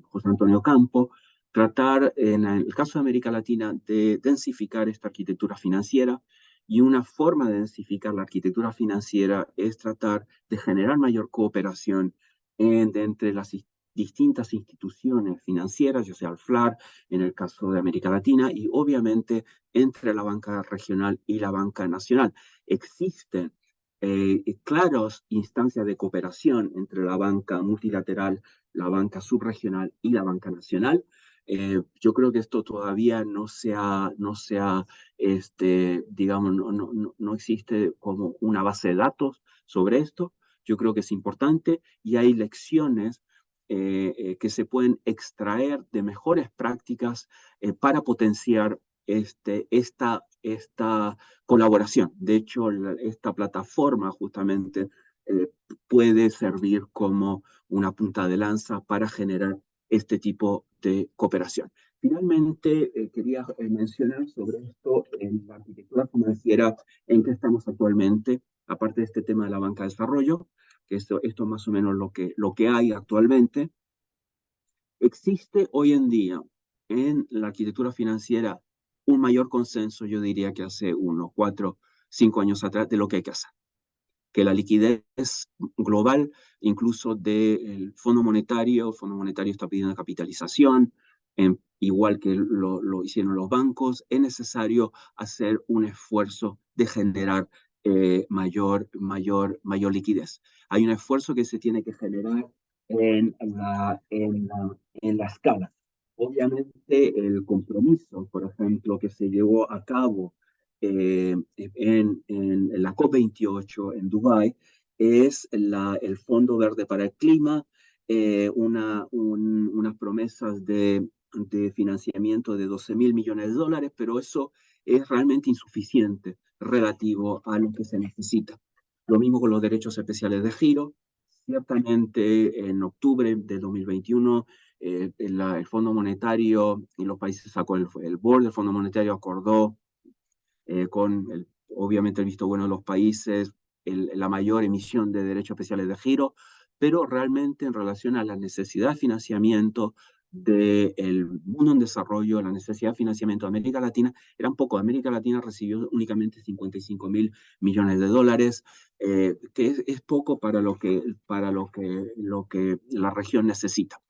José Antonio Campo, tratar, en el caso de América Latina, de densificar esta arquitectura financiera. Y una forma de densificar la arquitectura financiera es tratar de generar mayor cooperación entre las distintas instituciones financieras, ya sea el FLAR, en el caso de América Latina, y obviamente entre la banca regional y la banca nacional. Existen claras instancias de cooperación entre la banca multilateral, la banca subregional y la banca nacional. Yo creo que esto todavía digamos, no existe como una base de datos sobre esto. Yo creo que es importante y hay lecciones que se pueden extraer de mejores prácticas para potenciar esta colaboración. De hecho, esta plataforma justamente eh, puede servir como una punta de lanza para generar este tipo de cooperación. Finalmente, quería mencionar sobre esto en la arquitectura financiera en que estamos actualmente, aparte de este tema de la banca de desarrollo, que esto es más o menos lo que hay actualmente. Existe hoy en día en la arquitectura financiera un mayor consenso, yo diría que hace unos 4, 5 años atrás, de lo que hay que hacer. Que la liquidez global, incluso del Fondo Monetario, el Fondo Monetario está pidiendo capitalización, igual que lo hicieron los bancos, es necesario hacer un esfuerzo de generar mayor liquidez. Hay un esfuerzo que se tiene que generar en la escala. Obviamente el compromiso, por ejemplo, que se llevó a cabo en la COP28 en Dubái es el Fondo Verde para el Clima, unas promesas de financiamiento de 12.000 millones de dólares, pero eso es realmente insuficiente relativo a lo que se necesita. Lo mismo con los derechos especiales de giro. Ciertamente, en octubre de 2021, el Fondo Monetario y los países sacó el board del Fondo Monetario acordó obviamente el visto bueno de los países, la mayor emisión de derechos especiales de giro, pero realmente en relación a la necesidad de financiamiento del mundo en desarrollo, la necesidad de financiamiento de América Latina, eran poco. América Latina recibió únicamente 55.000 millones de dólares, que es poco para lo que la región necesita.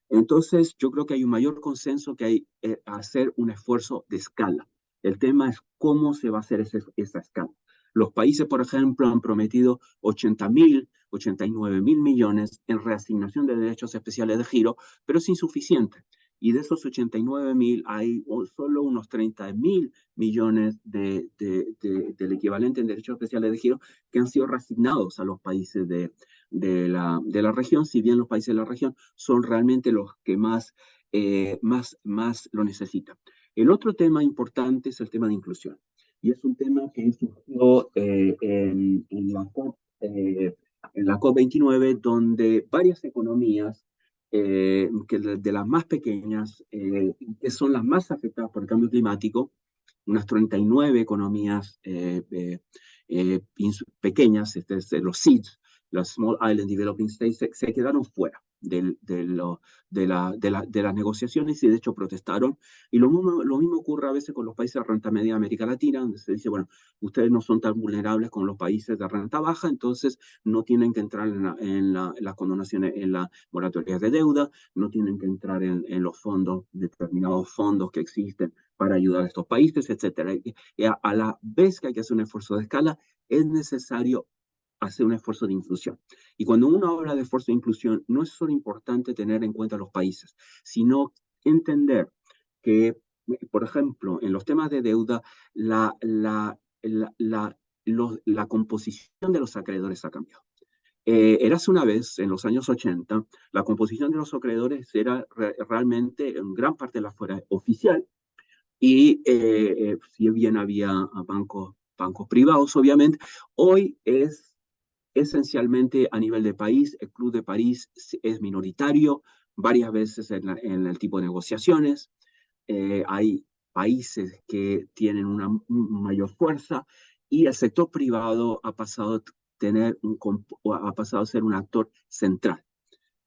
Entonces, yo creo que hay un mayor consenso que hay hacer un esfuerzo de escala. El tema es cómo se va a hacer esa escala. Los países, por ejemplo, han prometido 89.000 millones en reasignación de derechos especiales de giro, pero es insuficiente. Y de esos 89.000 hay solo unos 30.000 millones del equivalente en derechos especiales de giro que han sido reasignados a los países de la región, si bien los países de la región son realmente los que más lo necesitan. El otro tema importante es el tema de inclusión. Y es un tema que surgió en la COP29, donde varias economías, que de las más pequeñas, que son las más afectadas por el cambio climático, unas 39 economías pequeñas, los SIDS, las Small Island Developing States, se quedaron fuera de las negociaciones y de hecho protestaron. Y lo mismo ocurre a veces con los países de renta media de América Latina, donde se dice, bueno, ustedes no son tan vulnerables como los países de renta baja, entonces no tienen que entrar en las condonaciones, en las moratorias de deuda, no tienen que entrar en los fondos, determinados fondos que existen para ayudar a estos países, etcétera. Y a la vez que hay que hacer un esfuerzo de escala, es necesario hacer un esfuerzo de inclusión. Y cuando uno habla de esfuerzo de inclusión, no es solo importante tener en cuenta los países, sino entender que, por ejemplo, en los temas de deuda, la composición de los acreedores ha cambiado. Érase una vez, en los años 80, la composición de los acreedores era realmente, en gran parte de la fuera oficial, y si bien había bancos privados, obviamente, hoy es esencialmente a nivel de país. El Club de París es minoritario, varias veces en el tipo de negociaciones. Hay países que tienen una mayor fuerza y el sector privado ha pasado a ser un actor central.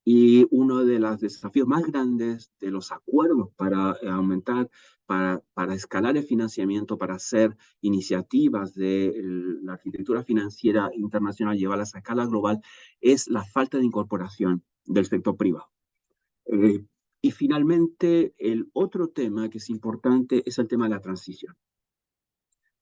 Y uno de los desafíos más grandes de los acuerdos para aumentar, para escalar el financiamiento, para hacer iniciativas de la arquitectura financiera internacional, llevarlas a escala global, es la falta de incorporación del sector privado. Y finalmente, el otro tema que es importante es el tema de la transición,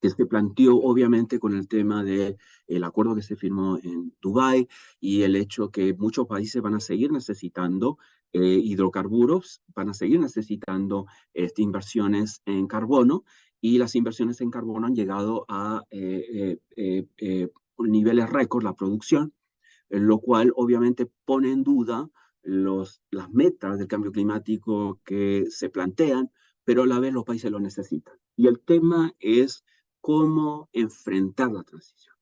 que se planteó obviamente con el tema del acuerdo que se firmó en Dubái y el hecho que muchos países van a seguir necesitando hidrocarburos, van a seguir necesitando inversiones en carbono, y las inversiones en carbono han llegado a niveles récord, la producción, lo cual obviamente pone en duda las metas del cambio climático que se plantean, pero a la vez los países lo necesitan. Y el tema es cómo enfrentar la transición,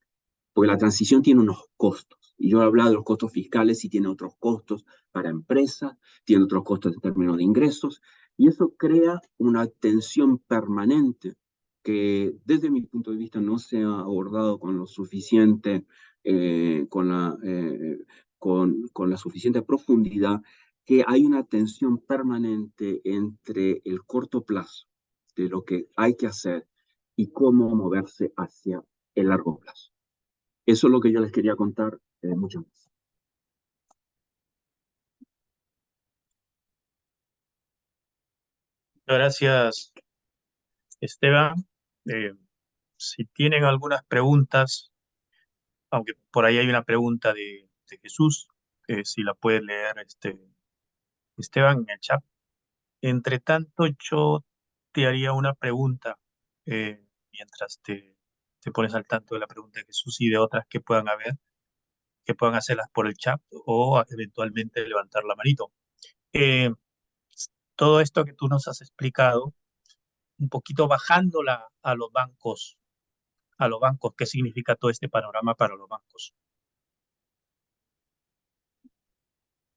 porque la transición tiene unos costos, y yo he hablado de los costos fiscales y tiene otros costos para empresas, tiene otros costos en términos de ingresos, y eso crea una tensión permanente que desde mi punto de vista no se ha abordado con lo suficiente, con la suficiente profundidad, que hay una tensión permanente entre el corto plazo de lo que hay que hacer y cómo moverse hacia el largo plazo. Eso es lo que yo les quería contar. Muchas gracias. Gracias, Esteban. Eh, si tienen algunas preguntas, aunque por ahí hay una pregunta de Jesús, si la puede leer Esteban en el chat. Entre tanto, yo te haría una pregunta mientras te pones al tanto de la pregunta de Jesús y de otras que puedan haber, que puedan hacerlas por el chat o eventualmente levantar la manito. Eh, Todo esto que tú nos has explicado, un poquito bajándola a los bancos, ¿qué significa todo este panorama para los bancos?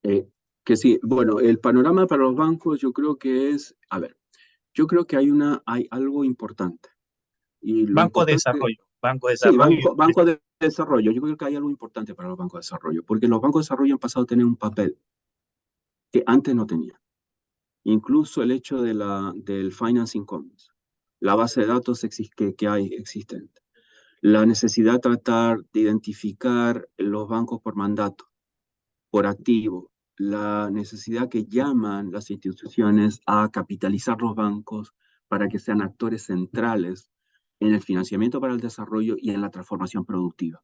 Que sí, bueno, el panorama para los bancos yo creo que es, a ver, yo creo que hay algo importante. Y lo Banco de importante, desarrollo, banco de sí, desarrollo. banco de desarrollo. Yo creo que hay algo importante para los bancos de desarrollo, porque los bancos de desarrollo han pasado a tener un papel que antes no tenían. Incluso el hecho del Financing Commons, la base de datos que hay existente, la necesidad de tratar de identificar los bancos por mandato, por activo, la necesidad que llaman las instituciones a capitalizar los bancos para que sean actores centrales en el financiamiento para el desarrollo y en la transformación productiva.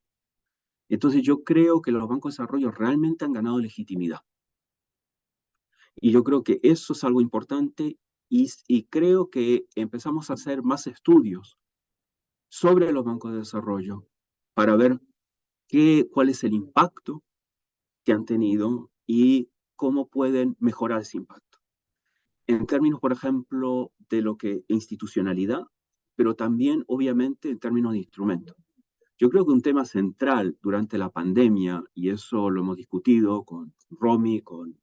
Entonces yo creo que los bancos de desarrollo realmente han ganado legitimidad. Y yo creo que eso es algo importante y creo que empezamos a hacer más estudios sobre los bancos de desarrollo para ver cuál es el impacto que han tenido y cómo pueden mejorar ese impacto. En términos, por ejemplo, de lo que institucionalidad, pero también, obviamente, en términos de instrumentos. Yo creo que un tema central durante la pandemia, y eso lo hemos discutido con Romy, con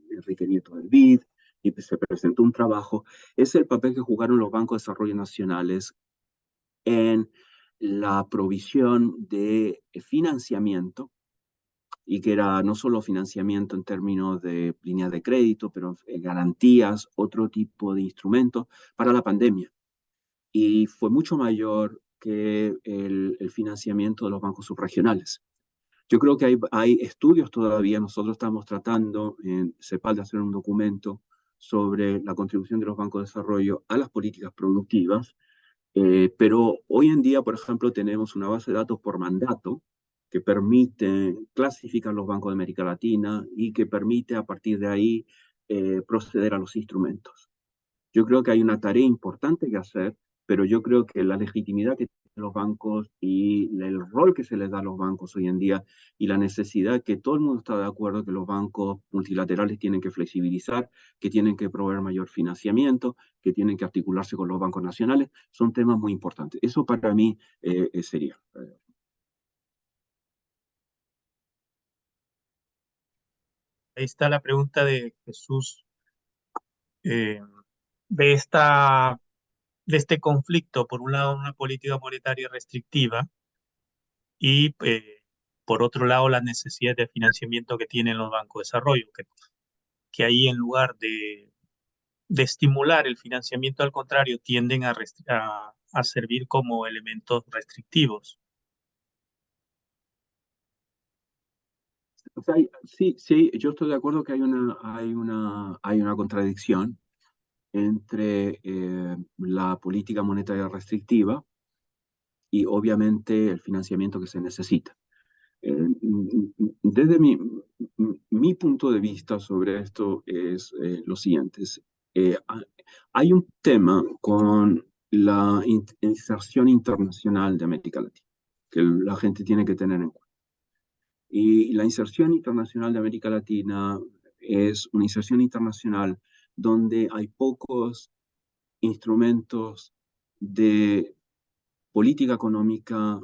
Enrique Nieto del BID, y se presentó un trabajo, es el papel que jugaron los bancos de desarrollo nacionales en la provisión de financiamiento, y que era no solo financiamiento en términos de líneas de crédito, pero garantías, otro tipo de instrumentos para la pandemia. Y fue mucho mayor que el financiamiento de los bancos subregionales. Yo creo que hay estudios todavía, nosotros estamos tratando en CEPAL de hacer un documento sobre la contribución de los bancos de desarrollo a las políticas productivas, pero hoy en día, por ejemplo, tenemos una base de datos por mandato que permite clasificar los bancos de América Latina y que permite a partir de ahí proceder a los instrumentos. Yo creo que hay una tarea importante que hacer, pero yo creo que la legitimidad que tienen los bancos y el rol que se les da a los bancos hoy en día y la necesidad que todo el mundo está de acuerdo que los bancos multilaterales tienen que flexibilizar, que tienen que proveer mayor financiamiento, que tienen que articularse con los bancos nacionales, son temas muy importantes. Eso para mí sería. Ahí está la pregunta de Jesús, eh, de esta, de este conflicto, por un lado una política monetaria restrictiva y por otro lado las necesidades de financiamiento que tienen los bancos de desarrollo, que ahí en lugar de estimular el financiamiento, al contrario, tienden a servir como elementos restrictivos. O sea, sí, sí, yo estoy de acuerdo que hay una contradicción entre la política monetaria restrictiva y obviamente el financiamiento que se necesita. Desde mi punto de vista sobre esto es lo siguiente. Hay un tema con la inserción internacional de América Latina, que la gente tiene que tener en cuenta. Y la inserción internacional de América Latina es una inserción internacional donde hay pocos instrumentos de política económica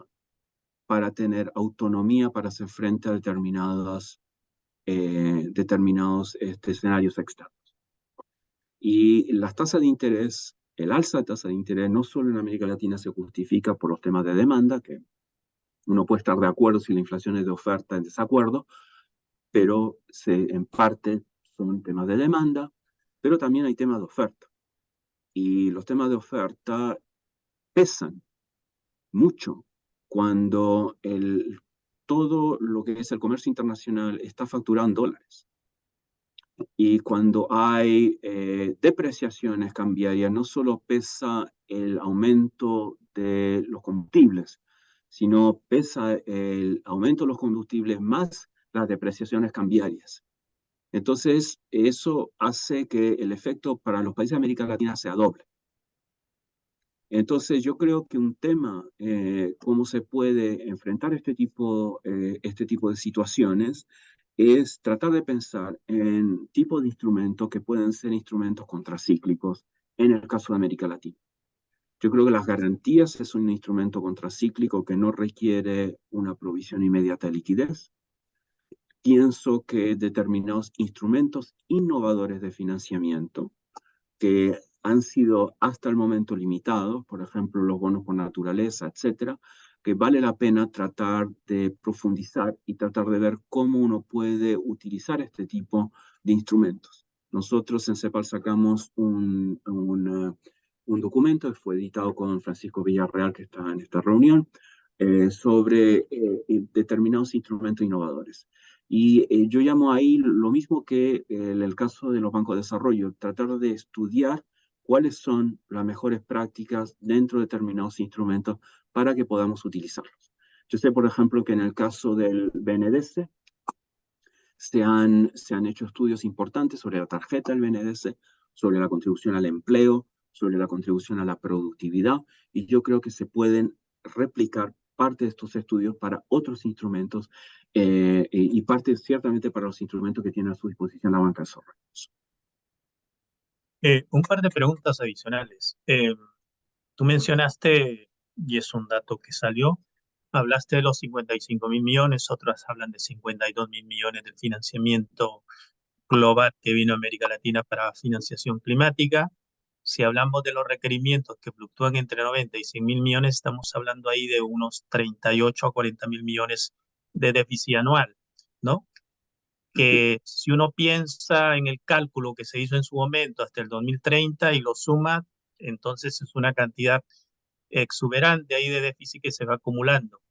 para tener autonomía para hacer frente a determinados escenarios externos. Y las tasas de interés, el alza de tasas de interés, no solo en América Latina se justifica por los temas de demanda, que uno puede estar de acuerdo si la inflación es de oferta en desacuerdo, pero en parte son temas de demanda, pero también hay temas de oferta. Y los temas de oferta pesan mucho cuando todo lo que es el comercio internacional está facturado en dólares. Y cuando hay depreciaciones cambiarias, no solo pesa el aumento de los combustibles, sino pesa el aumento de los combustibles más las depreciaciones cambiarias. Entonces, eso hace que el efecto para los países de América Latina sea doble. Entonces, yo creo que un tema, cómo se puede enfrentar este tipo de situaciones, es tratar de pensar en tipos de instrumentos que pueden ser instrumentos contracíclicos en el caso de América Latina. Yo creo que las garantías es un instrumento contracíclico que no requiere una provisión inmediata de liquidez. Pienso que determinados instrumentos innovadores de financiamiento que han sido hasta el momento limitados, por ejemplo, los bonos por naturaleza, etcétera, que vale la pena tratar de profundizar y tratar de ver cómo uno puede utilizar este tipo de instrumentos. Nosotros en CEPAL sacamos un documento que fue editado con Francisco Villarreal, que está en esta reunión, sobre determinados instrumentos innovadores. Y yo llamo ahí lo mismo que en el caso de los bancos de desarrollo, tratar de estudiar cuáles son las mejores prácticas dentro de determinados instrumentos para que podamos utilizarlos. Yo sé, por ejemplo, que en el caso del BNDES se han hecho estudios importantes sobre la tarjeta del BNDES, sobre la contribución al empleo, sobre la contribución a la productividad, y yo creo que se pueden replicar parte de estos estudios para otros instrumentos y parte ciertamente para los instrumentos que tiene a su disposición la banca de desarrollo. Un par de preguntas adicionales. Tú mencionaste, y es un dato que salió, hablaste de los 55.000 millones, otras hablan de 52.000 millones del financiamiento global que vino a América Latina para financiación climática. Si hablamos de los requerimientos que fluctúan entre 90 y 100.000 millones, estamos hablando ahí de unos 38 a 40.000 millones de déficit anual, ¿no? Que si uno piensa en el cálculo que se hizo en su momento hasta el 2030 y lo suma, entonces es una cantidad exuberante ahí de déficit que se va acumulando.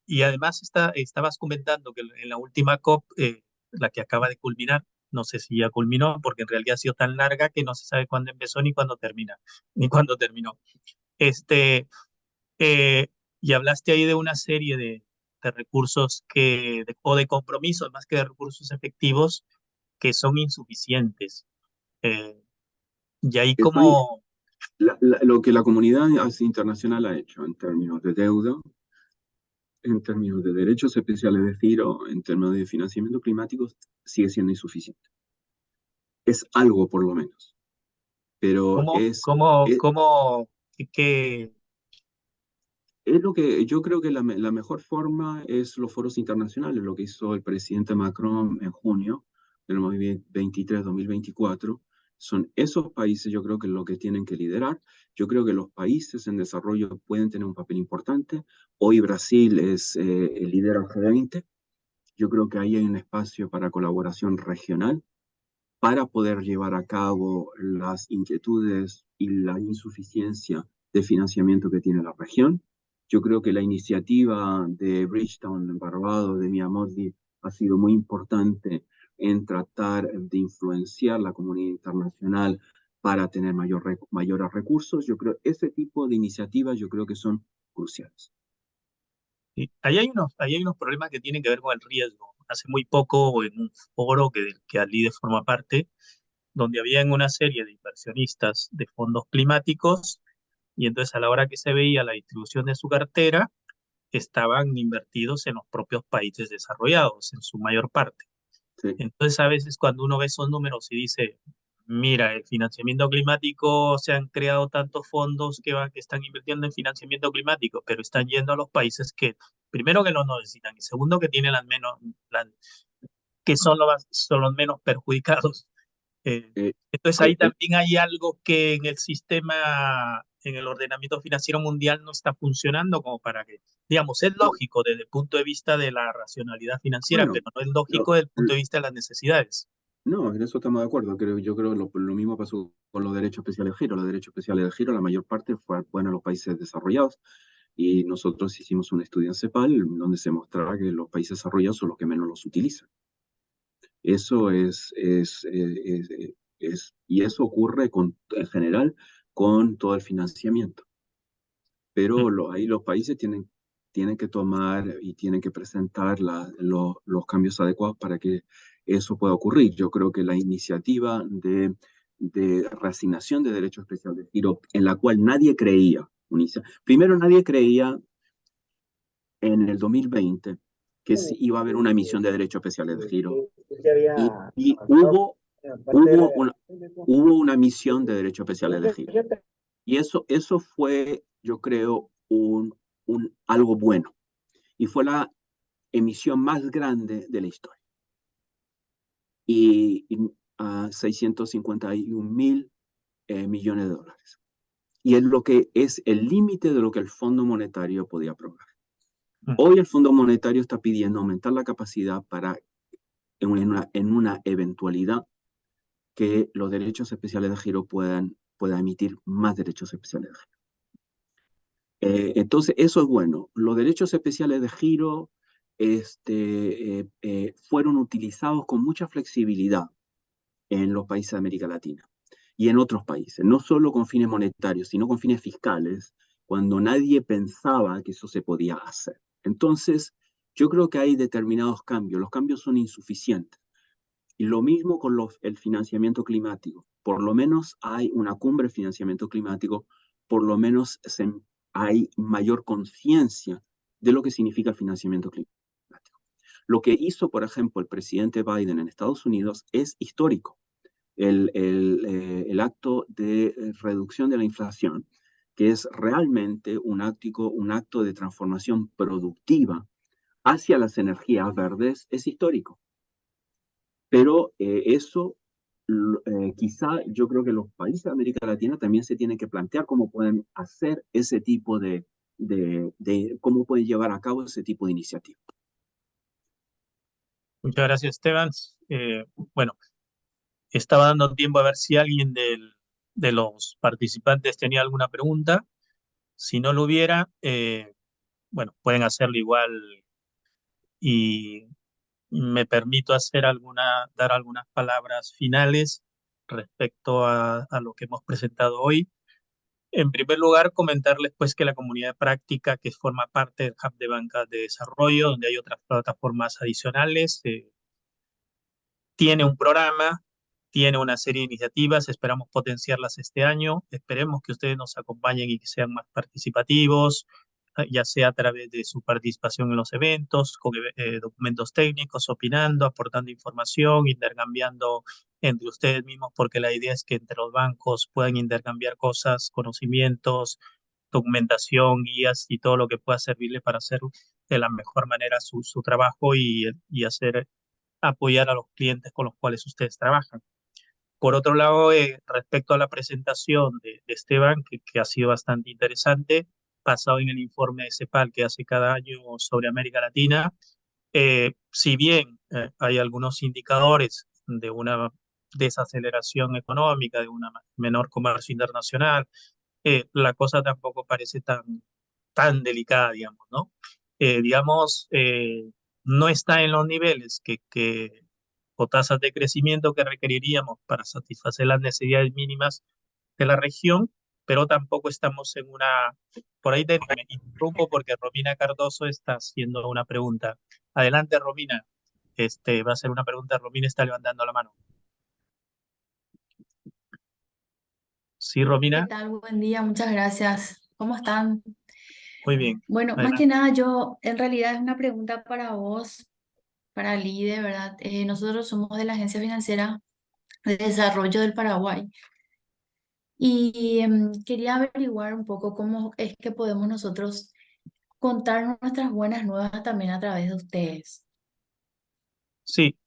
Y además estabas comentando que en la última COP, la que acaba de culminar, no sé si ya culminó, porque en realidad ha sido tan larga que no se sabe cuándo empezó ni cuándo termina, ni cuándo terminó. Este, eh, y hablaste ahí de una serie de recursos o de compromisos, más que de recursos efectivos, que son insuficientes. Y ahí como... Lo que la comunidad internacional ha hecho en términos de deuda, en términos de derechos especiales de giro, en términos de financiamiento climático, sigue siendo insuficiente. Es algo, por lo menos. Pero que es lo que yo creo que la mejor forma es los foros internacionales, lo que hizo el presidente Macron en junio del 2023-2024. Son esos países, yo creo que lo que tienen que liderar. Yo creo que los países en desarrollo pueden tener un papel importante. Hoy Brasil es el líder al G20. Yo creo que ahí hay un espacio para colaboración regional para poder llevar a cabo las inquietudes y la insuficiencia de financiamiento que tiene la región. Yo creo que la iniciativa de Bridgetown en Barbados, de Mia Mottley, ha sido muy importante en tratar de influenciar la comunidad internacional para tener mayores recursos. Yo creo que ese tipo de iniciativas yo creo que son cruciales. Sí, ahí hay unos problemas que tienen que ver con el riesgo. Hace muy poco, en un foro del que Alide forma parte, donde habían una serie de inversionistas de fondos climáticos, y entonces a la hora que se veía la distribución de su cartera, estaban invertidos en los propios países desarrollados, en su mayor parte. Sí. Entonces, a veces cuando uno ve esos números y dice, mira, el financiamiento climático, se han creado tantos fondos que están invirtiendo en financiamiento climático, pero están yendo a los países que, primero, que lo necesitan, y segundo, que tienen que son los menos perjudicados. Entonces, ahí también hay algo que en el sistema, en el ordenamiento financiero mundial no está funcionando como para que, digamos, es lógico desde el punto de vista de la racionalidad financiera, Bueno, pero no es lógico desde el punto de vista de las necesidades. no, en eso estamos de acuerdo. Yo creo que lo mismo pasó con los derechos especiales de giro. Los derechos especiales de giro, la mayor parte fueron a los países desarrollados. Y nosotros hicimos un estudio en CEPAL donde se mostraba que los países desarrollados son los que menos los utilizan. Eso y eso ocurre en general con todo el financiamiento. Pero ahí los países tienen que tomar y tienen que presentar los cambios adecuados para que eso pueda ocurrir. Yo creo que la iniciativa de reasignación de derechos especiales de giro, en la cual nadie creía, primero nadie creía en el 2020 que sí iba a haber una emisión de derechos especiales de giro. Y hubo una emisión de derechos especiales de giro. Y eso fue, yo creo, algo bueno. Y fue la emisión más grande de la historia. Y 651.000 millones de dólares. Y es lo que es el límite de lo que el Fondo Monetario podía aprobar. Hoy el Fondo Monetario está pidiendo aumentar la capacidad para, en una eventualidad, que los derechos especiales de giro puedan emitir más derechos especiales de giro. Entonces, eso es bueno. Los derechos especiales de giro fueron utilizados con mucha flexibilidad en los países de América Latina y en otros países, no solo con fines monetarios, sino con fines fiscales, cuando nadie pensaba que eso se podía hacer. Entonces, yo creo que hay determinados cambios, los cambios son insuficientes. Y lo mismo con el financiamiento climático. Por lo menos hay una cumbre de financiamiento climático, por lo menos hay mayor conciencia de lo que significa el financiamiento climático. Lo que hizo, por ejemplo, el presidente Biden en Estados Unidos es histórico. El acto de reducción de la inflación, que es realmente un acto de transformación productiva hacia las energías verdes, es histórico. Pero eso, quizá yo creo que los países de América Latina también se tienen que plantear cómo pueden hacer ese tipo cómo pueden llevar a cabo ese tipo de iniciativas. Muchas gracias, Esteban. Bueno, estaba dando tiempo a ver si alguien de los participantes tenía alguna pregunta. Si no lo hubiera, bueno, pueden hacerlo igual y me permito dar algunas palabras finales respecto a lo que hemos presentado hoy. En primer lugar, comentarles pues que la comunidad de práctica que forma parte del Hub de Bancas de Desarrollo, donde hay otras plataformas adicionales, tiene un programa, tiene una serie de iniciativas, esperamos potenciarlas este año, esperemos que ustedes nos acompañen y que sean más participativos, ya sea a través de su participación en los eventos, con documentos técnicos, opinando, aportando información, intercambiando entre ustedes mismos, porque la idea es que entre los bancos puedan intercambiar cosas, conocimientos, documentación, guías y todo lo que pueda servirle para hacer de la mejor manera su trabajo y apoyar a los clientes con los cuales ustedes trabajan. Por otro lado, respecto a la presentación de Esteban, que ha sido bastante interesante, basado en el informe de CEPAL que hace cada año sobre América Latina, si bien hay algunos indicadores de una desaceleración económica, de un menor comercio internacional, la cosa tampoco parece tan delicada, digamos, ¿no? Digamos, no está en los niveles o tasas de crecimiento que requeriríamos para satisfacer las necesidades mínimas de la región, pero tampoco estamos en una... Por ahí me interrumpo porque Romina Cardoso está haciendo una pregunta. Adelante, Romina. Va a ser una pregunta. Romina está levantando la mano. Sí, ¿Qué Romina. tal? Buen día, muchas gracias. ¿Cómo están? Muy bien. Bueno, más que Adelante. nada, en realidad es una pregunta para vos, para Lide, ¿verdad? Nosotros somos de la Agencia Financiera de Desarrollo del Paraguay y quería averiguar un poco cómo es que podemos nosotros contar nuestras buenas nuevas también a través de ustedes. Sí,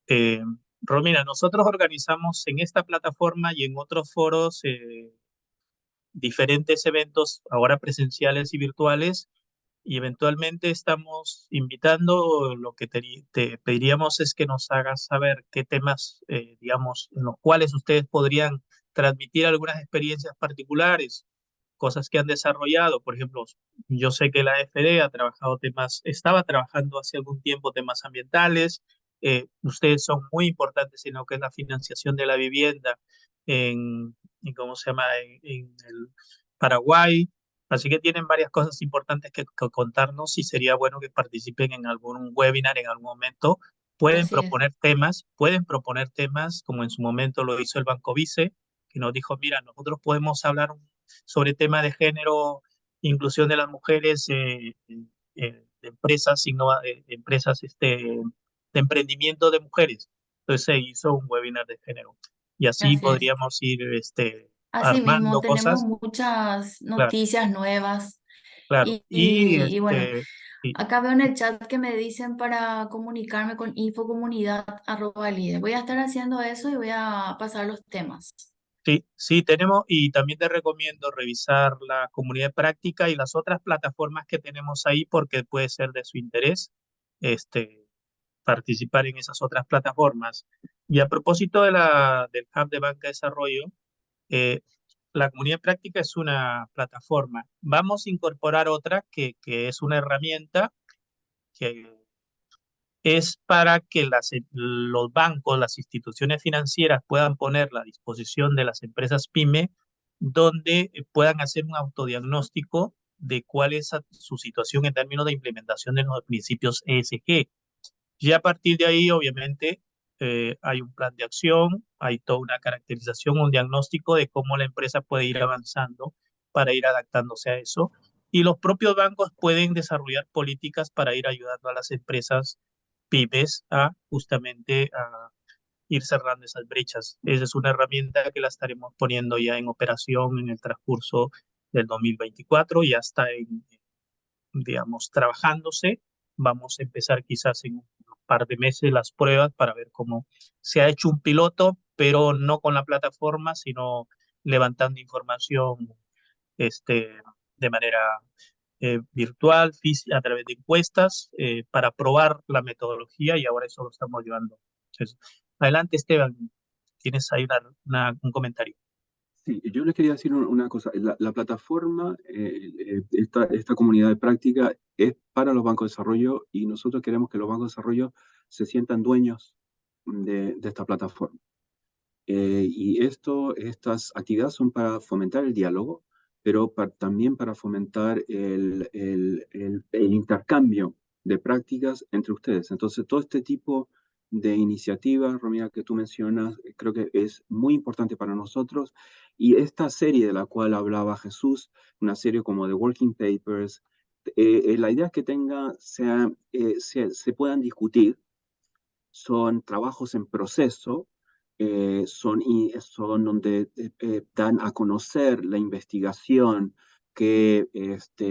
Romina, nosotros organizamos en esta plataforma y en otros foros diferentes eventos, ahora presenciales y virtuales, y eventualmente estamos invitando, lo que te pediríamos es que nos hagas saber qué temas, digamos, en los cuales ustedes podrían transmitir algunas experiencias particulares, cosas que han desarrollado. Por ejemplo, yo sé que la AFD estaba trabajando hace algún tiempo temas ambientales. Ustedes son muy importantes en lo que es la financiación de la vivienda ¿cómo se llama? En el Paraguay. Así que tienen varias cosas importantes que contarnos y sería bueno que participen en algún webinar en algún momento. Así es. Pueden proponer temas, como en su momento lo hizo el Banco Vice, que nos dijo, mira, nosotros podemos hablar sobre temas de género, inclusión de las mujeres, de empresas, de emprendimiento de mujeres. Entonces se hizo un webinar de género. Y así Así es. podríamos ir Asimismo, armando tenemos cosas. muchas Claro, noticias nuevas claro. y bueno, Sí, acá veo en el chat que me dicen para comunicarme con infocomunidad@lide. Voy a estar haciendo eso y voy a pasar los temas. sí, tenemos, y también te recomiendo revisar la comunidad de práctica y las otras plataformas que tenemos ahí porque puede ser de su interés participar en esas otras plataformas. Y a propósito del Hub de Banca de Desarrollo, eh, la comunidad de práctica es una plataforma. Vamos a incorporar otra que es una herramienta que es para que los bancos, las instituciones financieras puedan ponerla a disposición de las empresas PYME, donde puedan hacer un autodiagnóstico de cuál es su situación en términos de implementación de los principios ESG. Y a partir de ahí, obviamente, hay un plan de acción, hay toda una caracterización, un diagnóstico de cómo la empresa puede ir avanzando para ir adaptándose a eso. Y los propios bancos pueden desarrollar políticas para ir ayudando a las empresas pymes a justamente a ir cerrando esas brechas. Esa es una herramienta que la estaremos poniendo ya en operación en el transcurso del 2024, ya está digamos, trabajándose. Vamos a empezar quizás en un par de meses las pruebas para ver cómo se ha hecho un piloto, pero no con la plataforma, sino levantando información de manera virtual, a través de encuestas, para probar la metodología y ahora eso lo estamos llevando. Entonces, adelante, Esteban, tienes ahí un comentario. Sí, yo les quería decir una cosa. La plataforma, esta comunidad de práctica es para los bancos de desarrollo y nosotros queremos que los bancos de desarrollo se sientan dueños de esta plataforma. Y estas actividades son para fomentar el diálogo, pero también para fomentar el intercambio de prácticas entre ustedes. Entonces, todo este tipo de iniciativas, Romina, que tú mencionas, creo que es muy importante para nosotros. Y esta serie de la cual hablaba Jesús, una serie como de Working Papers, la idea es que se puedan discutir, son trabajos en proceso, son donde dan a conocer la investigación que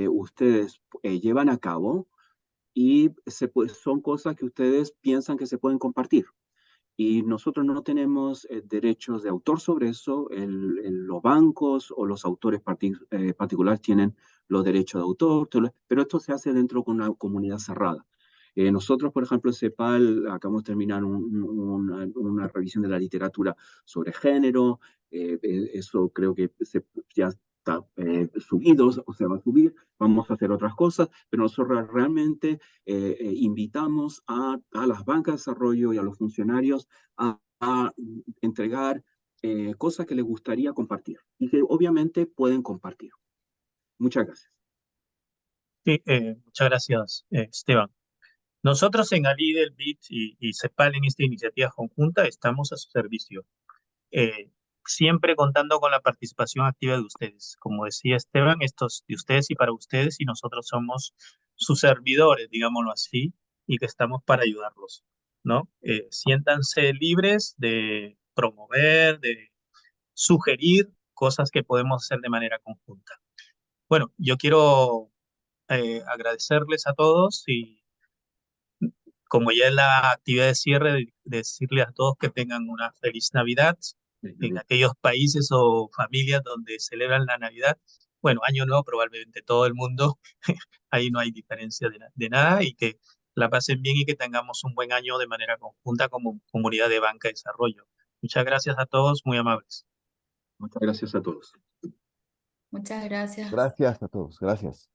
ustedes llevan a cabo y son cosas que ustedes piensan que se pueden compartir. Y nosotros no tenemos derechos de autor sobre eso. Los bancos o los autores particulares tienen los derechos de autor, pero esto se hace dentro de una comunidad cerrada. Nosotros, por ejemplo, en CEPAL acabamos de terminar una revisión de la literatura sobre género. Eso creo que ya está subido o se va a subir. Vamos a hacer otras cosas, pero nosotros realmente invitamos a las bancas de desarrollo y a los funcionarios a entregar cosas que les gustaría compartir y que obviamente pueden compartir. Muchas gracias. Sí, muchas gracias, Esteban. Nosotros en Ali del BIT y CEPAL en esta iniciativa conjunta estamos a su servicio, siempre contando con la participación activa de ustedes. Como decía Esteban, esto es de ustedes y para ustedes y nosotros somos sus servidores, digámoslo así, y que estamos para ayudarlos, ¿no? Siéntanse libres de promover, de sugerir cosas que podemos hacer de manera conjunta. Bueno, yo quiero agradecerles a todos y como ya es la actividad de cierre, decirles a todos que tengan una feliz Navidad en aquellos países o familias donde celebran la Navidad. Bueno, Año Nuevo probablemente todo el mundo, ahí no hay diferencia de nada y que la pasen bien y que tengamos un buen año de manera conjunta como comunidad de banca de desarrollo. Muchas gracias a todos, muy amables. Muchas gracias a todos. Muchas gracias. Gracias a todos, gracias.